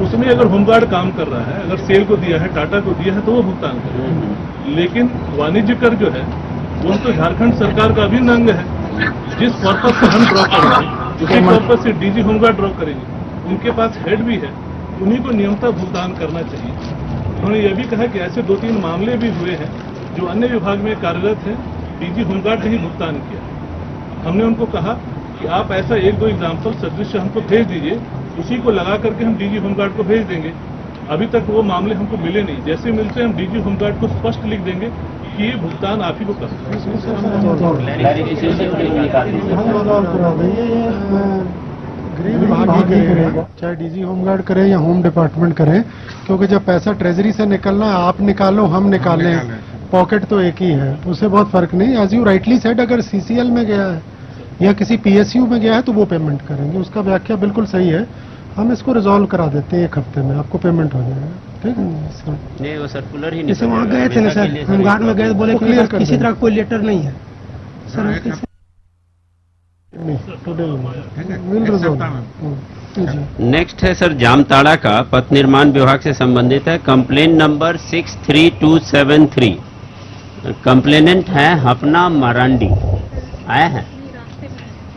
उसमें अगर होमगार्ड काम कर रहा है, अगर सेल को दिया है, टाटा को दिया है, तो वो भुगतान करे। लेकिन वाणिज्य कर जो है वो तो झारखंड सरकार का अभिन्न अंग है। जिस पर्पज से हम ड्रॉ करेंगे उसी पर्पज से डीजी होमगार्ड ड्रॉ करेंगे। उनके पास हेड भी है, उन्हीं को नियमतः भुगतान करना चाहिए। उन्होंने यह भी कहा कि ऐसे 2-3 मामले भी हुए हैं जो अन्य विभाग में कार्यरत है, डीजी होमगार्ड ने ही भुगतान किया। हमने उनको कहा कि आप ऐसा 1-2 एग्जाम्पल सदृश हमको भेज दीजिए, उसी को लगा करके हम डीजी होमगार्ड को भेज देंगे। अभी तक वो मामले हमको मिले नहीं, जैसे मिलते हम डीजी होमगार्ड को स्पष्ट लिख देंगे कि ये भुगतान आप ही को करना गृह विभाग ही करेगा, चाहे डीजी होमगार्ड करे या होम डिपार्टमेंट करे, क्योंकि जब पैसा ट्रेजरी से निकलना है, आप निकालो हम निकालें, पॉकेट तो एक ही है, उससे बहुत फर्क नहीं। एज यू राइटली सेड, अगर सीसीएल में गया है या किसी पीएसयू में गया है तो वो पेमेंट करेंगे, उसका व्याख्या बिल्कुल सही है। हम इसको रिजॉल्व करा देते हैं, 1 हफ्ते में आपको पेमेंट हो जाएगा, ठीक है सर? नहीं वो सर्कुलर ही जैसे वहाँ गए थे ना सर, हम गार्ड में गए, बोले कि किसी तरह कोई लेटर नहीं है सर। नेक्स्ट है सर जामताड़ा का, पथ निर्माण विभाग से संबंधित है, कंप्लेंट नंबर 63273। कंप्लेनेंट है हपना मरांडी, आया है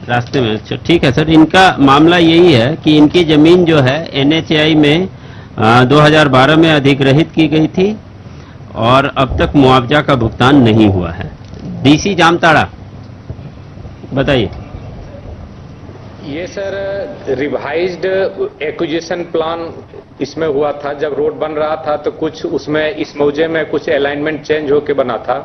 रास्ते में। अच्छा ठीक है सर, इनका मामला यही है कि इनकी जमीन जो है एनएचएआई में 2012 में अधिग्रहित की गई थी और अब तक मुआवजा का भुगतान नहीं हुआ है। डीसी जामताड़ा बताइए। ये सर रिवाइज्ड एक्विजिशन प्लान इसमें हुआ था, जब रोड बन रहा था तो कुछ उसमें इस मौजे में कुछ अलाइनमेंट चेंज होके बना था।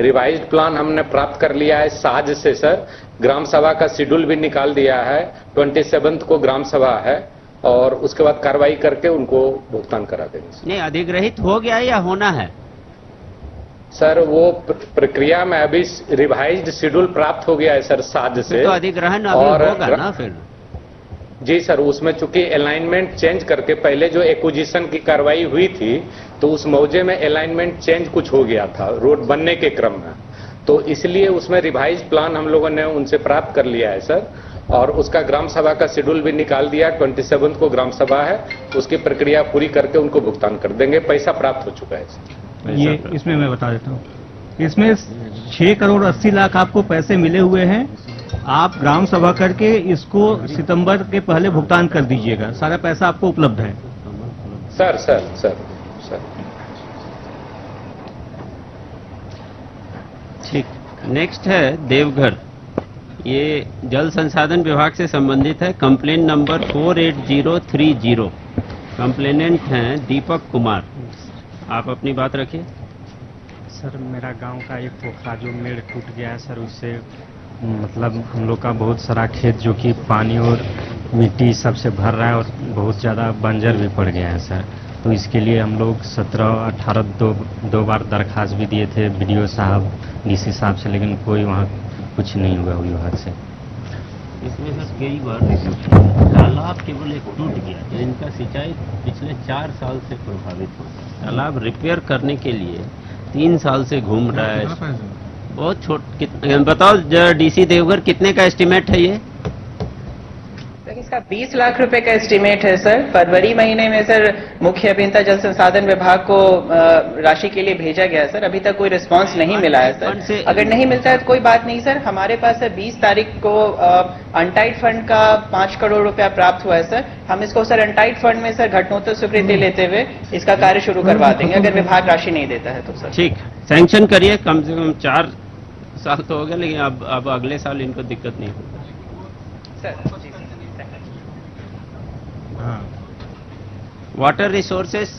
रिवाइज्ड प्लान हमने प्राप्त कर लिया है साज से सर, ग्राम सभा का शेड्यूल भी निकाल दिया है, 27 को ग्राम सभा है और उसके बाद कार्रवाई करके उनको भुगतान करा देंगे। नहीं अधिग्रहित हो गया या होना है सर? वो प्रक्रिया में अभी रिवाइज्ड शेड्यूल प्राप्त हो गया है सर साज से, तो अधिग्रहण अभी होगा ना फिर? जी सर, उसमें चूंकि अलाइनमेंट चेंज करके पहले जो एक्विजिशन की कार्रवाई हुई थी तो उस मौजे में अलाइनमेंट चेंज कुछ हो गया था रोड बनने के क्रम में, तो इसलिए उसमें रिवाइज प्लान हम लोगों ने उनसे प्राप्त कर लिया है सर और उसका ग्राम सभा का शेड्यूल भी निकाल दिया। 27 को ग्राम सभा है, उसकी प्रक्रिया पूरी करके उनको भुगतान कर देंगे। पैसा प्राप्त हो चुका है सर। ये इसमें मैं बता देता हूँ, इसमें 6 करोड़ 80 लाख आपको पैसे मिले हुए हैं। आप ग्राम सभा करके इसको सितंबर के पहले भुगतान कर दीजिएगा, सारा पैसा आपको उपलब्ध है सर। सर सर सर ठीक। नेक्स्ट है देवघर, ये जल संसाधन विभाग से संबंधित है। Complain number 48030। कंप्लेनेंट हैं दीपक कुमार। आप अपनी बात रखिए। सर मेरा गांव का एक पोखरा जो मेड़ टूट गया है सर, उससे मतलब हम लोग का बहुत सारा खेत जो कि पानी और मिट्टी सबसे भर रहा है और बहुत ज़्यादा बंजर भी पड़ गया है सर। तो इसके लिए हम लोग 17-18 दो बार दरखास्त भी दिए थे बीडीओ साहब, डीसी साहब से, लेकिन कोई वहाँ कुछ नहीं हुआ विभाग से। इसमें सर कई बार तालाब केवल एक टूट गया, इनका सिंचाई पिछले 4 साल से प्रभावित हो। तालाब रिपेयर करने के लिए 3 साल से घूम रहा है। बहुत बताओ डीसी देवघर कितने का एस्टीमेट है ये? इसका 20 लाख रुपए का एस्टीमेट है सर। फरवरी महीने में सर मुख्य अभियंता जल संसाधन विभाग को राशि के लिए भेजा गया है सर। अभी तक कोई रिस्पांस नहीं मिला है सर। अगर नहीं मिलता है तो कोई बात नहीं सर। हमारे पास सर 20 तारीख को अनटाइड फंड का 5 करोड़ रुपया प्राप्त हुआ है सर। हम इसको सर अनटाइड फंड में सर घटनोत्तर स्वीकृति लेते हुए इसका कार्य शुरू करवा देंगे अगर विभाग राशि नहीं देता है तो सर। ठीक, सैंक्शन करिए। कम से कम 4 साल तो हो गए, लेकिन अब अगले साल इनको दिक्कत नहीं होगी सर। वाटर रिसोर्सेस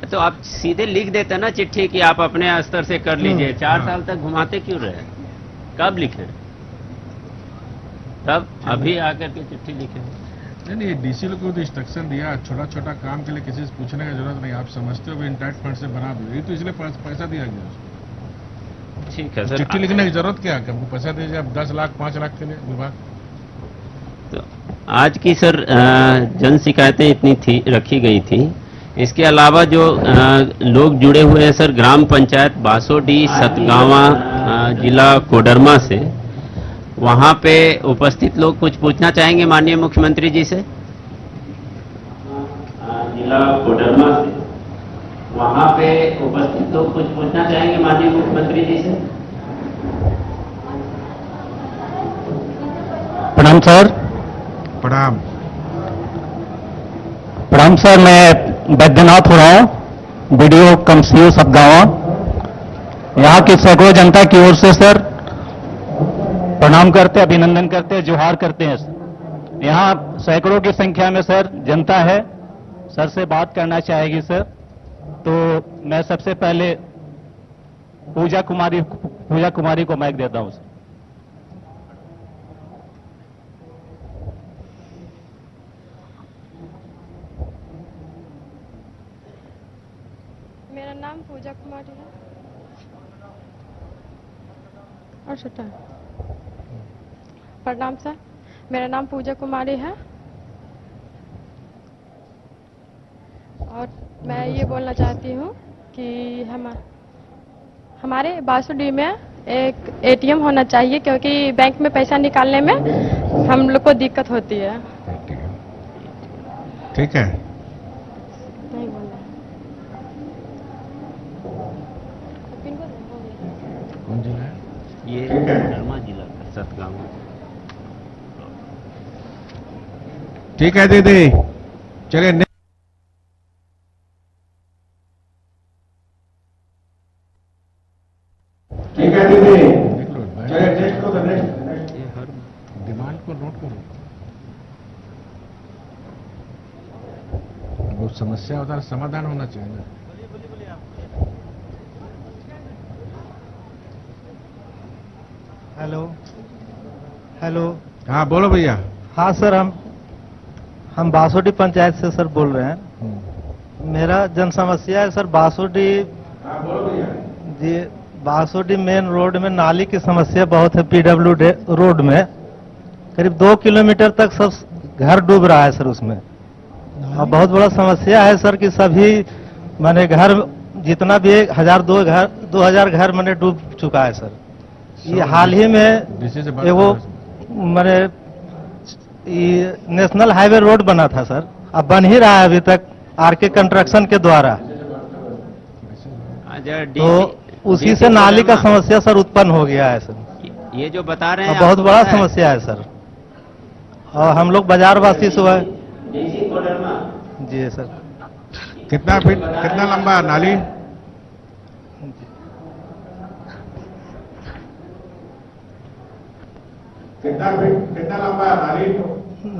तो आप सीधे लिख देते ना चिट्ठी कि आप अपने स्तर से कर लीजिए। 4 साल तक घुमाते क्यों रहे? कब लिखे? तब अभी आकर के चिट्ठी लिखे। नहीं, डीसी लोग को तो इंस्ट्रक्शन दिया, छोटा छोटा काम के लिए किसी से पूछने की जरूरत नहीं। आप समझते हो इंटाइट फंड से बना दो, ये तो इसलिए पैसा दिया गया उसको। ठीक है सर। चिट्ठी लिखने की जरूरत क्या है? हमको पैसा दीजिए आप 10 लाख 5 लाख के लिए विभाग। तो आज की सर जन शिकायतें इतनी रखी गई थी। इसके अलावा जो लोग जुड़े हुए हैं सर ग्राम पंचायत बासोडी सतगावा जिला कोडरमा से, वहां पे उपस्थित लोग कुछ पूछना चाहेंगे माननीय मुख्यमंत्री जी से। जिला कोडरमा से वहां पे उपस्थित लोग कुछ पूछना चाहेंगे माननीय मुख्यमंत्री जी से। प्रणाम सर। प्रणाम। प्रणाम सर, मैं बैद्यनाथ हो रहा हूँ, बीडीओ कम सीओ सतगावा। यहाँ की सैकड़ों जनता की ओर से सर प्रणाम करते, अभिनंदन करते, जोहार करते हैं सर। यहाँ सैकड़ों की संख्या में सर जनता है, सर से बात करना चाहेगी सर। तो मैं सबसे पहले पूजा कुमारी को माइक देता हूं सर। मेरा नाम पूजा कुमारी है। और छोटा प्रणाम सर, मेरा नाम पूजा कुमारी है और मैं ये बोलना चाहती हूँ कि हमारे बासुडी में एक एटीएम होना चाहिए, क्योंकि बैंक में पैसा निकालने में हम लोग को दिक्कत होती है। ठीक है, नहीं बोलना कौन जिला है? ये कोडरमा जिला का सतगावा। ठीक है दीदी, चलिए। ठीक है दीदी, चलिए नेक्स्ट को नेक्स्ट। ये हर डिमांड को नोट करो। वो समस्या होता है, समाधान होना चाहिए ना। Hello hello. हाँ बोलो भैया। हाँ सर, हम बासोडी पंचायत से सर बोल रहे हैं। मेरा जन समस्या है सर बासोडी जी, बासोडी मेन रोड में नाली की समस्या बहुत है। पीडब्ल्यू रोड में करीब 2 किलोमीटर तक सब घर डूब रहा है सर उसमें। और बहुत बड़ा समस्या है सर कि सभी माने घर जितना भी 2000 घर माने डूब चुका है सर। ये हाल ही में वो माने नेशनल हाईवे रोड बना था सर, अब बन ही रहा है अभी तक आरके कंस्ट्रक्शन के द्वारा। तो उसी से नाली का समस्या सर उत्पन्न हो गया है सर। ये जो बता रहे हैं बहुत बड़ा समस्या है सर। और हम लोग बाजारवासी सुबह जी सर। कितना फीट, कितना लंबा है नाली? कितना लंबा है नाली?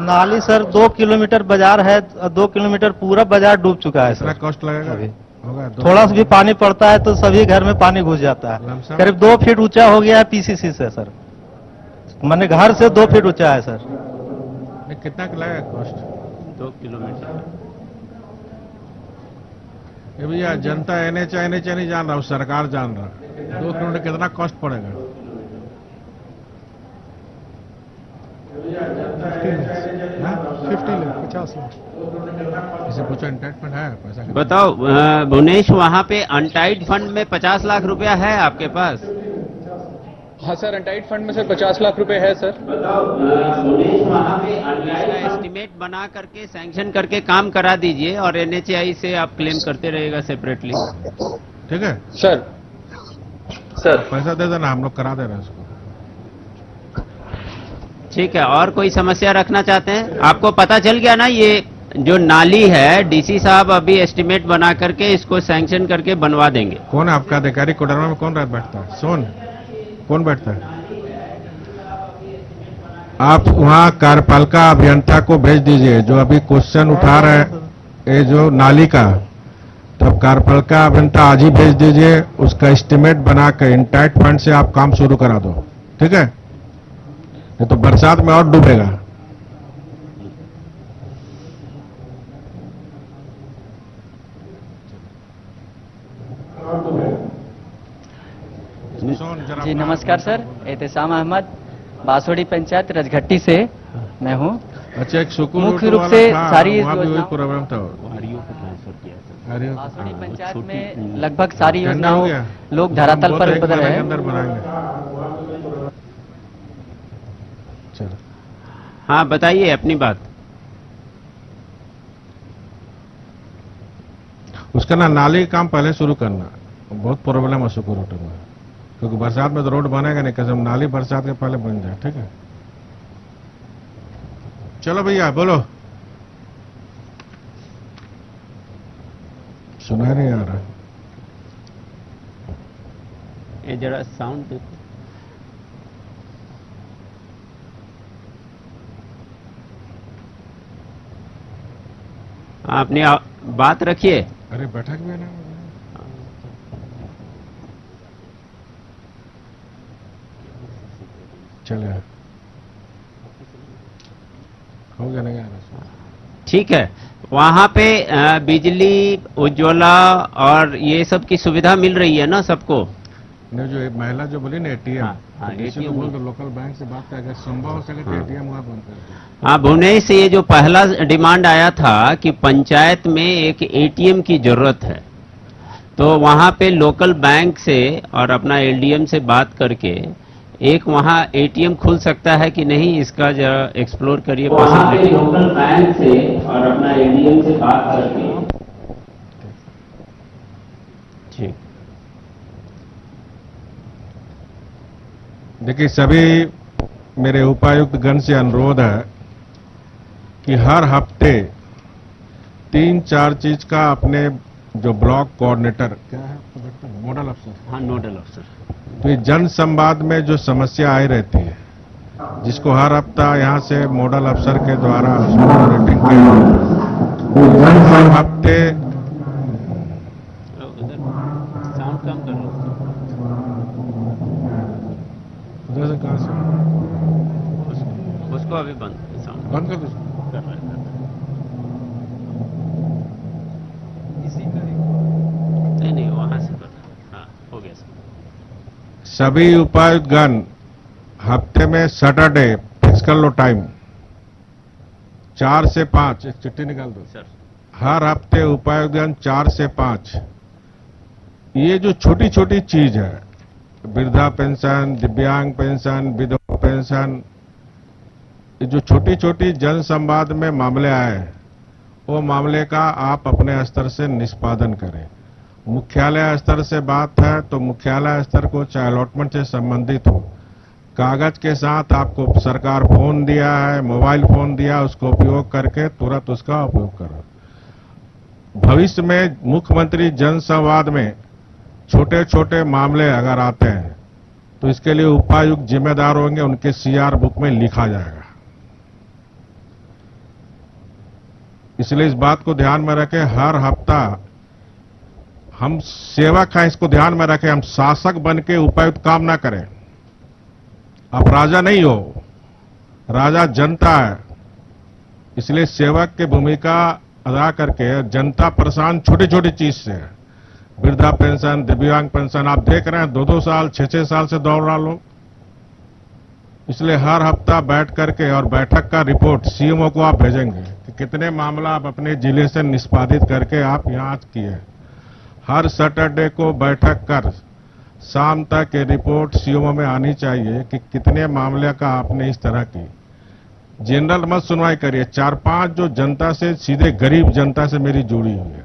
नाली सर 2 किलोमीटर बाजार है, 2 किलोमीटर पूरा बाजार डूब चुका है कितना सर। कॉस्ट लगेगा अभी? होगा थोड़ा सा भी पानी पड़ता है तो सभी घर में पानी घुस जाता है। करीब 2 फीट ऊंचा हो गया है पीसीसी से सर, मैंने घर से 2 फीट ऊंचा है सर। कितना लगेगा कॉस्ट? 2 किलोमीटर। ये भैया जनता एनएचआई नहीं जान रहा, सरकार जान रहा। 2 किलोमीटर कितना कॉस्ट पड़ेगा? 50 लाख। इसे पूछो एंटाइटमेंट है पैसा कितना? बताओ भुवनेश, वहाँ पे अनटाइड फंड में 50 लाख रुपया है आपके पास? हाँ सर, अनटाइड फंड में सर 50 लाख रुपए है सर। बताओ भुवनेश, वहाँ पे अनटाइड एस्टिमेट बना करके सैंक्शन करके काम करा दीजिए और एनएचआई से आप क्लेम करते रहेगा सेपरेटली। ठीक है सर। पैसा दे देना, हम लोग करा दे रहे हैं उसको। ठीक है, और कोई समस्या रखना चाहते हैं? आपको पता चल गया ना, ये जो नाली है डीसी साहब अभी एस्टिमेट बना करके इसको सैंक्शन करके बनवा देंगे। कौन है आपका अधिकारी? कोडरमा में कौन बैठता है? सोन कौन बैठता है? आप वहाँ कार्यपालिका अभियंता को भेज दीजिए जो अभी क्वेश्चन उठा रहे हैं ये जो नाली का, तब कार्यपालिका अभियंता आज ही भेज दीजिए, उसका एस्टिमेट बना के इंटाइट फंड से आप काम शुरू करा दो। ठीक है, ये तो बरसात में और डूबेगा। जी नमस्कार सर, एहतेसाम अहमद, बासोड़ी पंचायत रजघट्टी से मैं हूँ। अच्छा, एक सुकून मुख्य रूप से सारी प्रॉब्लम था, बासोड़ी पंचायत में लगभग सारी योजनाओं लोग धरातल पर उतर रहे हैं। हाँ बताइए अपनी बात। उसका ना नाली काम पहले शुरू करना, बहुत प्रॉब्लम है सुकून होटल में, क्योंकि बरसात में तो रोड बनेगा नहीं, कसम नाली बरसात के पहले बन जाए। ठीक है, चलो भैया बोलो। सुना नहीं आ रहा, ये जरा साउंड देखो। आपने बात रखिए। अरे बैठक में ना चले, हो गया नहीं आ रहा। ठीक है, वहाँ पे बिजली, उज्ज्वला और ये सब की सुविधा मिल रही है ना सबको? नहीं, जो महिला जो बोली ना एटीएम, ATM बोल तो लोकल बैंक से बात करके संभव हो सके तो एटीएम वहाँ बंद कर दो। हाँ भुवनेश, ये जो पहला डिमांड आया था कि पंचायत में एक एटीएम की जरूरत है, तो वहाँ पे लोकल बैंक से और अपना एलडीएम से बात करके एक वहाँ एटीएम खुल सकता है कि नहीं, इसका जरा एक्सप्लोर करिए। लोकल बैंक से और अपना एलडीएम से बात करके। ठीक, देखिए सभी मेरे उपायुक्त गण से अनुरोध है कि हर हफ्ते 3-4 चीज का अपने जो ब्लॉक कोऑर्डिनेटर क्या है, नोडल अफसर, हाँ नोडल अफसर, तो ये जन संवाद में जो समस्या आई रहती है, जिसको हर हफ्ता यहाँ से नोडल अफसर के द्वारा रेटिंग हर हफ्ते साउंड कम कर लो। उधर से कहाँ से उसको अभी बंद बंद कर दो। नहीं वहां से कर, हाँ हो गया सर। सभी उपायुक्तगण हफ्ते में सैटरडे फिक्स कर लो टाइम, 4 से 5, एक चिट्ठी निकाल दो सर। हर हफ्ते उपायुक्तगण 4 से 5, ये जो छोटी छोटी चीज है, वृद्धा पेंशन, दिव्यांग पेंशन, विधवा पेंशन, ये जो छोटी छोटी जन संवाद में मामले आए, वो मामले का आप अपने स्तर से निष्पादन करें। मुख्यालय स्तर से बात है तो मुख्यालय स्तर को चाहे अलॉटमेंट से संबंधित हो, कागज के साथ आपको सरकार फोन दिया है, मोबाइल फोन दिया, उसको उपयोग करके तुरंत उसका उपयोग करो। भविष्य में मुख्यमंत्री जन संवाद में छोटे छोटे मामले अगर आते हैं तो इसके लिए उपायुक्त जिम्मेदार होंगे, उनके सीआर बुक में लिखा जाएगा। इसलिए इस बात को ध्यान में रखें, हर हफ्ता हम सेवक हैं, इसको ध्यान में रखें। हम शासक बन के उपायुक्त काम ना करें। आप राजा नहीं हो, राजा जनता है। इसलिए सेवक की भूमिका अदा करके जनता परेशान छोटी छोटी चीज से है। वृद्धा पेंशन, दिव्यांग पेंशन आप देख रहे हैं 2-2 साल 6-6 साल से दौड़ रहा लोग। इसलिए हर हफ्ता बैठ करके और बैठक का रिपोर्ट सीएमओ को आप भेजेंगे कि कितने मामला आप अपने जिले से निष्पादित करके आप यहां किए। हर सैटरडे को बैठक कर शाम तक ये रिपोर्ट सीएमओ में आनी चाहिए कि कितने मामले का आपने इस तरह की। जनरल मत सुनवाई करिए, 4-5 जो जनता से सीधे गरीब जनता से मेरी जुड़ी हुई है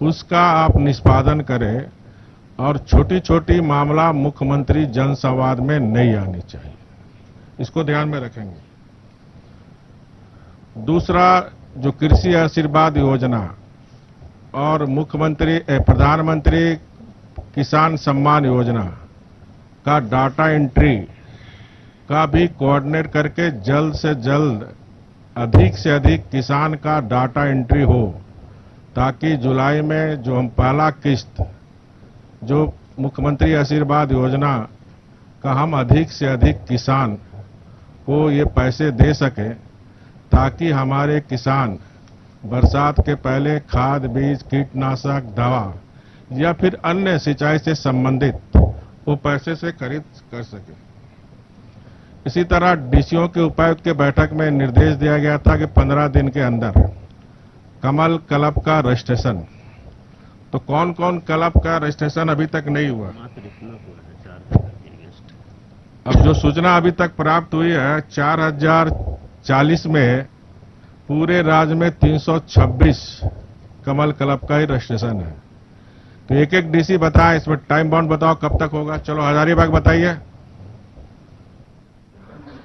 उसका आप निष्पादन करें। और छोटी छोटी मामला मुख्यमंत्री जन संवाद में नहीं आनी चाहिए, इसको ध्यान में रखेंगे। दूसरा, जो कृषि आशीर्वाद योजना और प्रधानमंत्री किसान सम्मान योजना का डाटा एंट्री का भी कोऑर्डिनेट करके जल्द से जल्द अधिक से अधिक किसान का डाटा एंट्री हो, ताकि जुलाई में जो हम पहला किस्त जो मुख्यमंत्री आशीर्वाद योजना का हम अधिक से अधिक किसान को ये पैसे दे सके, ताकि हमारे किसान बरसात के पहले खाद, बीज, कीटनाशक, दवा या फिर अन्य सिंचाई से संबंधित वो पैसे से खरीद कर सके। इसी तरह डीसीओ के उपायुक्त के बैठक में निर्देश दिया गया था कि 15 दिन के अंदर कमल क्लब का रजिस्ट्रेशन। तो कौन कौन क्लब का रजिस्ट्रेशन अभी तक नहीं हुआ? अब जो सूचना अभी तक प्राप्त हुई है 4040 में पूरे राज्य में 326 कमल क्लब का ही रजिस्ट्रेशन है। तो एक एक डीसी बताएं, इसमें टाइम बाउंड बताओ कब तक होगा। चलो हजारीबाग बताइए।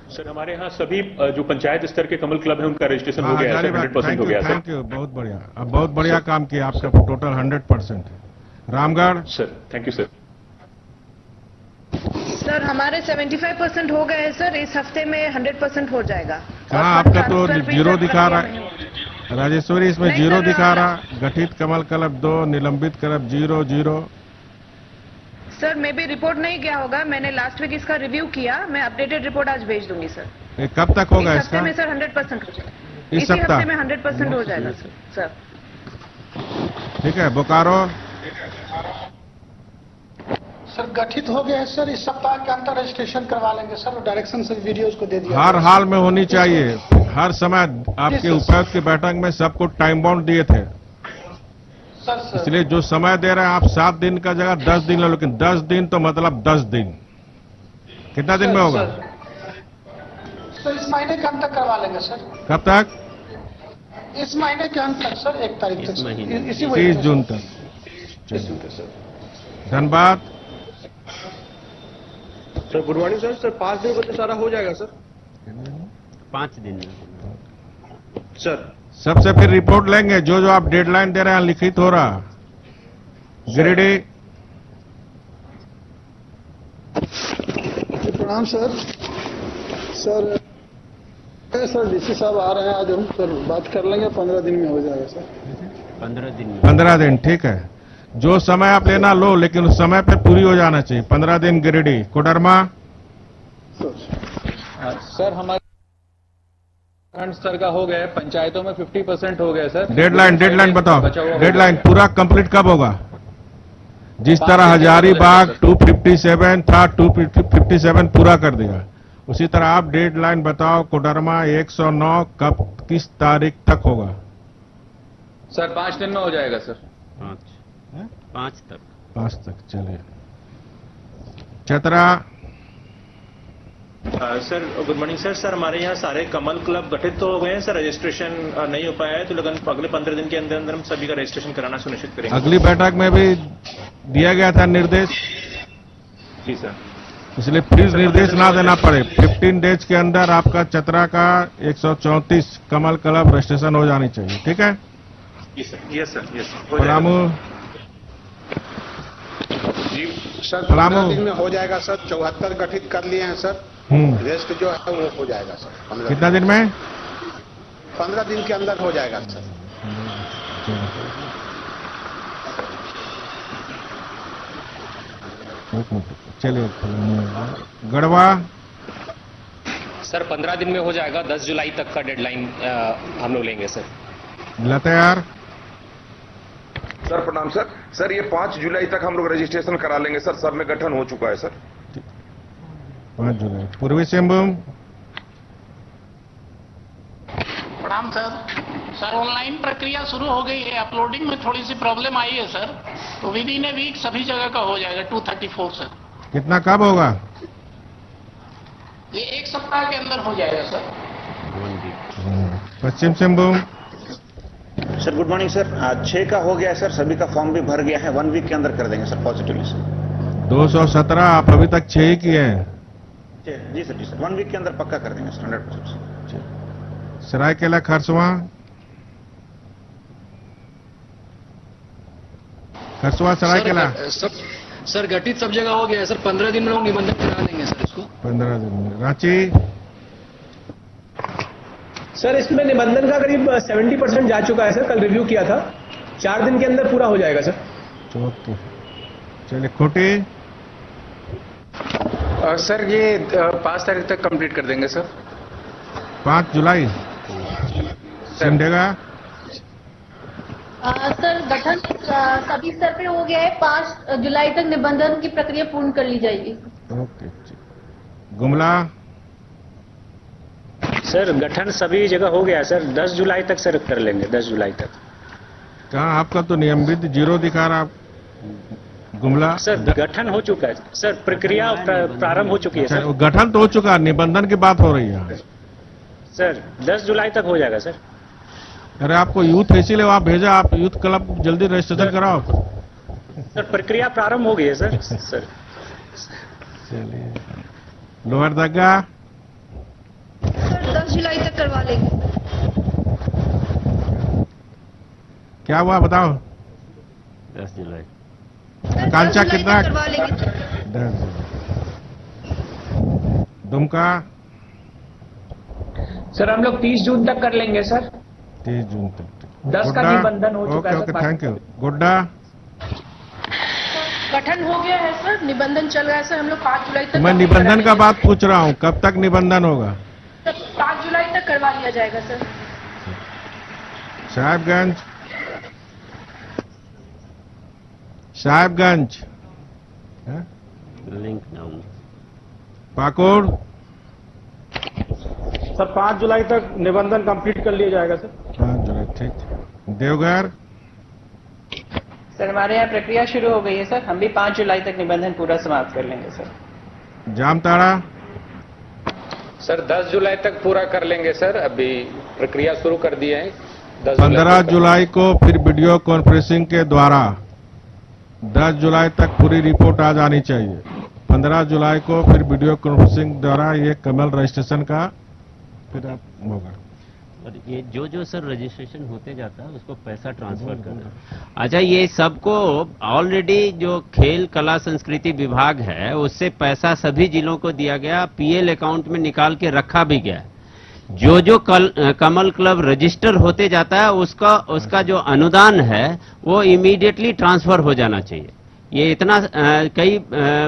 सर हमारे यहाँ सभी जो पंचायत स्तर के कमल क्लब है उनका रजिस्ट्रेशन हो गया है, 100% हो गया सर। थैंक यू, बहुत बढ़िया। अब बहुत बढ़िया काम किया, आपका टोटल 100% है। Ramgarh sir, thank you sir. Sir हमारे 75% हो गए हैं सर, इस हफ्ते में 100% हो जाएगा। कहाँ आपका तो जीरो दिखा रहा है राजेश्वरी, इसमें जीरो दिखा रहा। गठित कमल क्लब 2, निलंबित क्लब 0। सर मे भी रिपोर्ट नहीं गया होगा, मैंने लास्ट वीक इसका रिव्यू किया, मैं अपडेटेड रिपोर्ट आज भेज दूंगी सर। ये कब तक होगा इस इसका? हफ्ते में सर 100% हो जाएगा। इस इसी हफ्ते में 100% हो जाएगा सर। ठीक है। बोकारो सर गठित हो गया है सर, इस सप्ताह के अंदर रजिस्ट्रेशन करवा लेंगे सर। डायरेक्शन से वीडियोस को दे दिया हर हाल में होनी चाहिए, हर समय। आपके उपायुक्त की बैठक में सबको टाइम बाउंड दिए थे, इसलिए जो समय दे रहे हैं आप 7 दिन का जगह 10 दिन लो, लेकिन 10 दिन तो मतलब 10 दिन। कितना दिन में होगा? सर इस महीने के अंत तक करवा लेंगे सर। कब तक? इस महीने के अंत तक सर, 1 तारीख तक। इसी 30 जून तक। धन्यवाद sir. Good morning sir. Sir 5 दिन में सारा हो जाएगा सर? 5 दिन में सर। सबसे फिर रिपोर्ट लेंगे, जो जो आप डेडलाइन दे रहे हैं लिखित हो रहा। गिरिडीह। प्रणाम सर। सर डीसी साहब आ रहे हैं आज, हम सर बात कर लेंगे, 15 दिन में हो जाएगा सर। 15 दिन ठीक है। जो समय आप लेना लो, लेकिन उस समय पे पूरी हो जाना चाहिए। 15 दिन गिरिडीह। कोडरमा सर हमारे स्तर का हो गया, पंचायतों में 50% हो गया सर। डेडलाइन बताओ, डेडलाइन पूरा कंप्लीट कब होगा? जिस तरह हजारीबाग 257 था, 257 पूरा कर दिया, उसी तरह आप डेडलाइन बताओ। कोडरमा 109 कब, किस तारीख तक होगा? सर 5 दिन में हो जाएगा सर। 5 तक चलिए। Chatra. Sir good morning sir. Sir हमारे यहाँ सारे कमल क्लब गठित तो हो गए हैं सर, रजिस्ट्रेशन नहीं हो पाया है, तो लेकिन अगले 15 दिन के अंदर अंदर हम सभी का रजिस्ट्रेशन कराना सुनिश्चित करेंगे। अगली बैठक में भी दिया गया था निर्देश। जी सर। इसलिए फिर निर्देश ना देना पड़े। 15 डेज के अंदर आपका चतरा का 134 कमल क्लब रजिस्ट्रेशन हो जानी चाहिए। ठीक है, यस सर पलामू जी सर, पलामू 15 दिन में हो जाएगा सर। 74 गठित कर लिए हैं सर। रेस्ट जो है वो हो जाएगा सर। कितना दिन में? 15 दिन के अंदर हो जाएगा सर। चलिए, गढ़वा सर 15 दिन में हो जाएगा। 10 जुलाई तक का डेडलाइन हम लोग लेंगे सर। लतेयार सर प्रणाम सर। सर ये 5 जुलाई तक हम लोग रजिस्ट्रेशन करा लेंगे सर। सब में गठन हो चुका है सर। 5 जुलाई। पूर्वी सिंहभूम प्रणाम सर। सर ऑनलाइन प्रक्रिया शुरू हो गई है। अपलोडिंग में थोड़ी सी प्रॉब्लम आई है सर, तो विद इन ए वीक सभी जगह का हो जाएगा। 234 सर। कितना कब होगा? ये 1 सप्ताह के अंदर हो जाएगा sir. Pashchim Singhbhum sir good morning sir. 6 का हो गया है सर। सभी का फॉर्म भी भर गया है। 1 वीक के अंदर कर देंगे सर पॉजिटिवली सर। 217 आप अभी तक 6 ही किए हैं। जी सर 1 वीक के अंदर पक्का कर देंगे सर 100%। सरायकेला खरसवा सरायकेला सर गठित सब जगह हो गया है सर। 15 दिन में लोग निबंधन करा लेंगे सर इसको। 15 दिन में। रांची सर इसमें निबंधन का करीब 70% जा चुका है सर। कल रिव्यू किया था। 4 दिन के अंदर पूरा हो जाएगा सर। ओके, चलिए खोटी सर ये 5 तारीख तक कंप्लीट कर देंगे सर। 5 जुलाई। सिमडेगा सर गठन सभी स्तर पे हो गया है। 5 जुलाई तक निबंधन की प्रक्रिया पूर्ण कर ली जाएगी। ओके। गुमला सर गठन सभी जगह हो गया सर। 10 जुलाई तक सर कर लेंगे। 10 जुलाई तक। कहाँ आपका तो नियमित 0 दिखा रहा। गुमला सर गठन हो चुका है सर। प्रक्रिया प्रारंभ हो चुकी है सर। गठन तो हो चुका, निबंधन की बात हो रही है सर। 10 जुलाई तक हो जाएगा सर। अरे आपको यूथ है इसीलिए आप भेजा। आप यूथ क्लब जल्दी रजिस्ट्रेशन कराओ। सर प्रक्रिया प्रारंभ हो गई है सर। सर चलिए, लोहरदगा 10 जुलाई तक करवा लेंगे। क्या हुआ बताओ? 10 जुलाई। आकांक्षा कितना? करवा लेंगे। 10 जुलाई। दुमका सर हम लोग 30 जून तक कर लेंगे सर। 30 जून तक। 10 का निबंधन हो चुका है। Okay, thank you. गोड्डा गठन हो गया है सर। निबंधन चल रहा है सर। हम लोग 5 जुलाई तक। मैं निबंधन का बात पूछ रहा हूँ, कब तक निबंधन होगा? 5 जुलाई तक करवा लिया जाएगा sir. Sahebganj link down. Pakur sir 5 जुलाई तक निबंधन कंप्लीट कर लिया जाएगा सर। 5 जुलाई। ठीक। देवघर सर हमारे यहाँ प्रक्रिया शुरू हो गई है सर। हम भी 5 जुलाई तक निबंधन पूरा समाप्त कर लेंगे सर। जामताड़ा सर 10 जुलाई तक पूरा कर लेंगे सर। अभी प्रक्रिया शुरू कर दिए हैं। 15 जुलाई को फिर वीडियो कॉन्फ्रेंसिंग के द्वारा 10 जुलाई तक पूरी रिपोर्ट आ जानी चाहिए। 15 जुलाई को फिर वीडियो कॉन्फ्रेंसिंग द्वारा ये कमल रजिस्ट्रेशन का फिर होगा। और ये जो सर रजिस्ट्रेशन होते जाता है उसको पैसा ट्रांसफर करना। अच्छा, ये सबको ऑलरेडी जो खेल कला संस्कृति विभाग है उससे पैसा सभी जिलों को दिया गया। पीएल अकाउंट में निकाल के रखा भी गया। जो कमल क्लब रजिस्टर होते जाता है उसका जो अनुदान है वो इमीडिएटली ट्रांसफर हो जाना चाहिए। ये इतना कई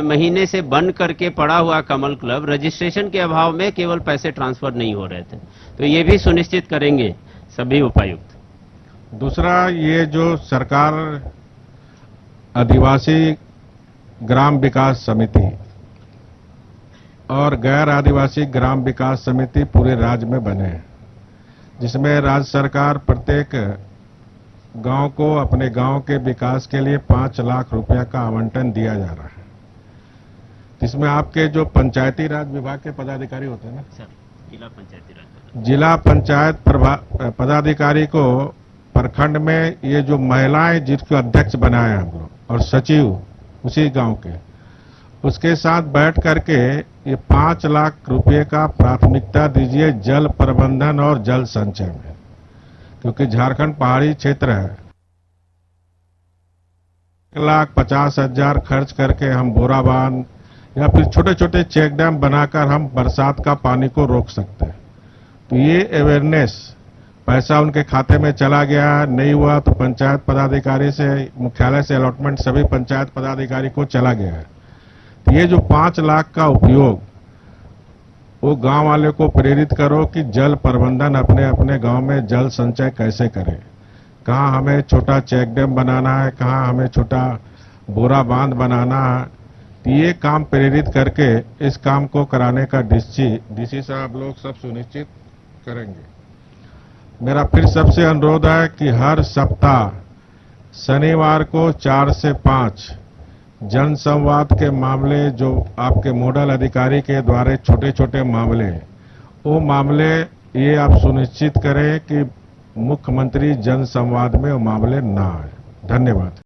महीने से बंद करके पड़ा हुआ कमल क्लब रजिस्ट्रेशन के अभाव में केवल पैसे ट्रांसफर नहीं हो रहे थे, तो ये भी सुनिश्चित करेंगे सभी उपायुक्त। दूसरा, ये जो सरकार आदिवासी ग्राम विकास समिति और गैर आदिवासी ग्राम विकास समिति पूरे राज्य में बने हैं, जिसमें राज्य सरकार प्रत्येक गांव को अपने गांव के विकास के लिए 5 लाख रुपया का आवंटन दिया जा रहा है। इसमें आपके जो पंचायती राज विभाग के पदाधिकारी होते हैं ना सर, जिला पंचायती राज, जिला पंचायत पदाधिकारी को प्रखंड में ये जो महिलाएं जिसको अध्यक्ष बनाए हम लोग और सचिव उसी गांव के, उसके साथ बैठ करके ये 5 लाख रुपए का प्राथमिकता दीजिए जल प्रबंधन और जल संचय में, क्योंकि झारखंड पहाड़ी क्षेत्र है। 1,50,000 खर्च करके हम बोरा बांध या फिर छोटे छोटे चेक डैम बनाकर हम बरसात का पानी को रोक सकते हैं। तो ये अवेयरनेस, पैसा उनके खाते में चला गया, नहीं हुआ तो पंचायत पदाधिकारी से, मुख्यालय से अलॉटमेंट सभी पंचायत पदाधिकारी को चला गया है। तो ये जो 5 लाख का उपयोग, वो गांव वाले को प्रेरित करो कि जल प्रबंधन अपने अपने गांव में जल संचय कैसे करें, कहाँ हमें छोटा चेक डैम बनाना है, कहाँ हमें छोटा बोरा बांध बनाना है। तो ये काम प्रेरित करके इस काम को कराने का डीसी साहब लोग सब सुनिश्चित करेंगे। मेरा फिर सबसे अनुरोध है कि हर सप्ताह शनिवार को 4 से 5 जन संवाद के मामले, जो आपके नोडल अधिकारी के द्वारा छोटे छोटे मामले, वो मामले ये आप सुनिश्चित करें कि मुख्यमंत्री जन संवाद में वो मामले ना आए। धन्यवाद।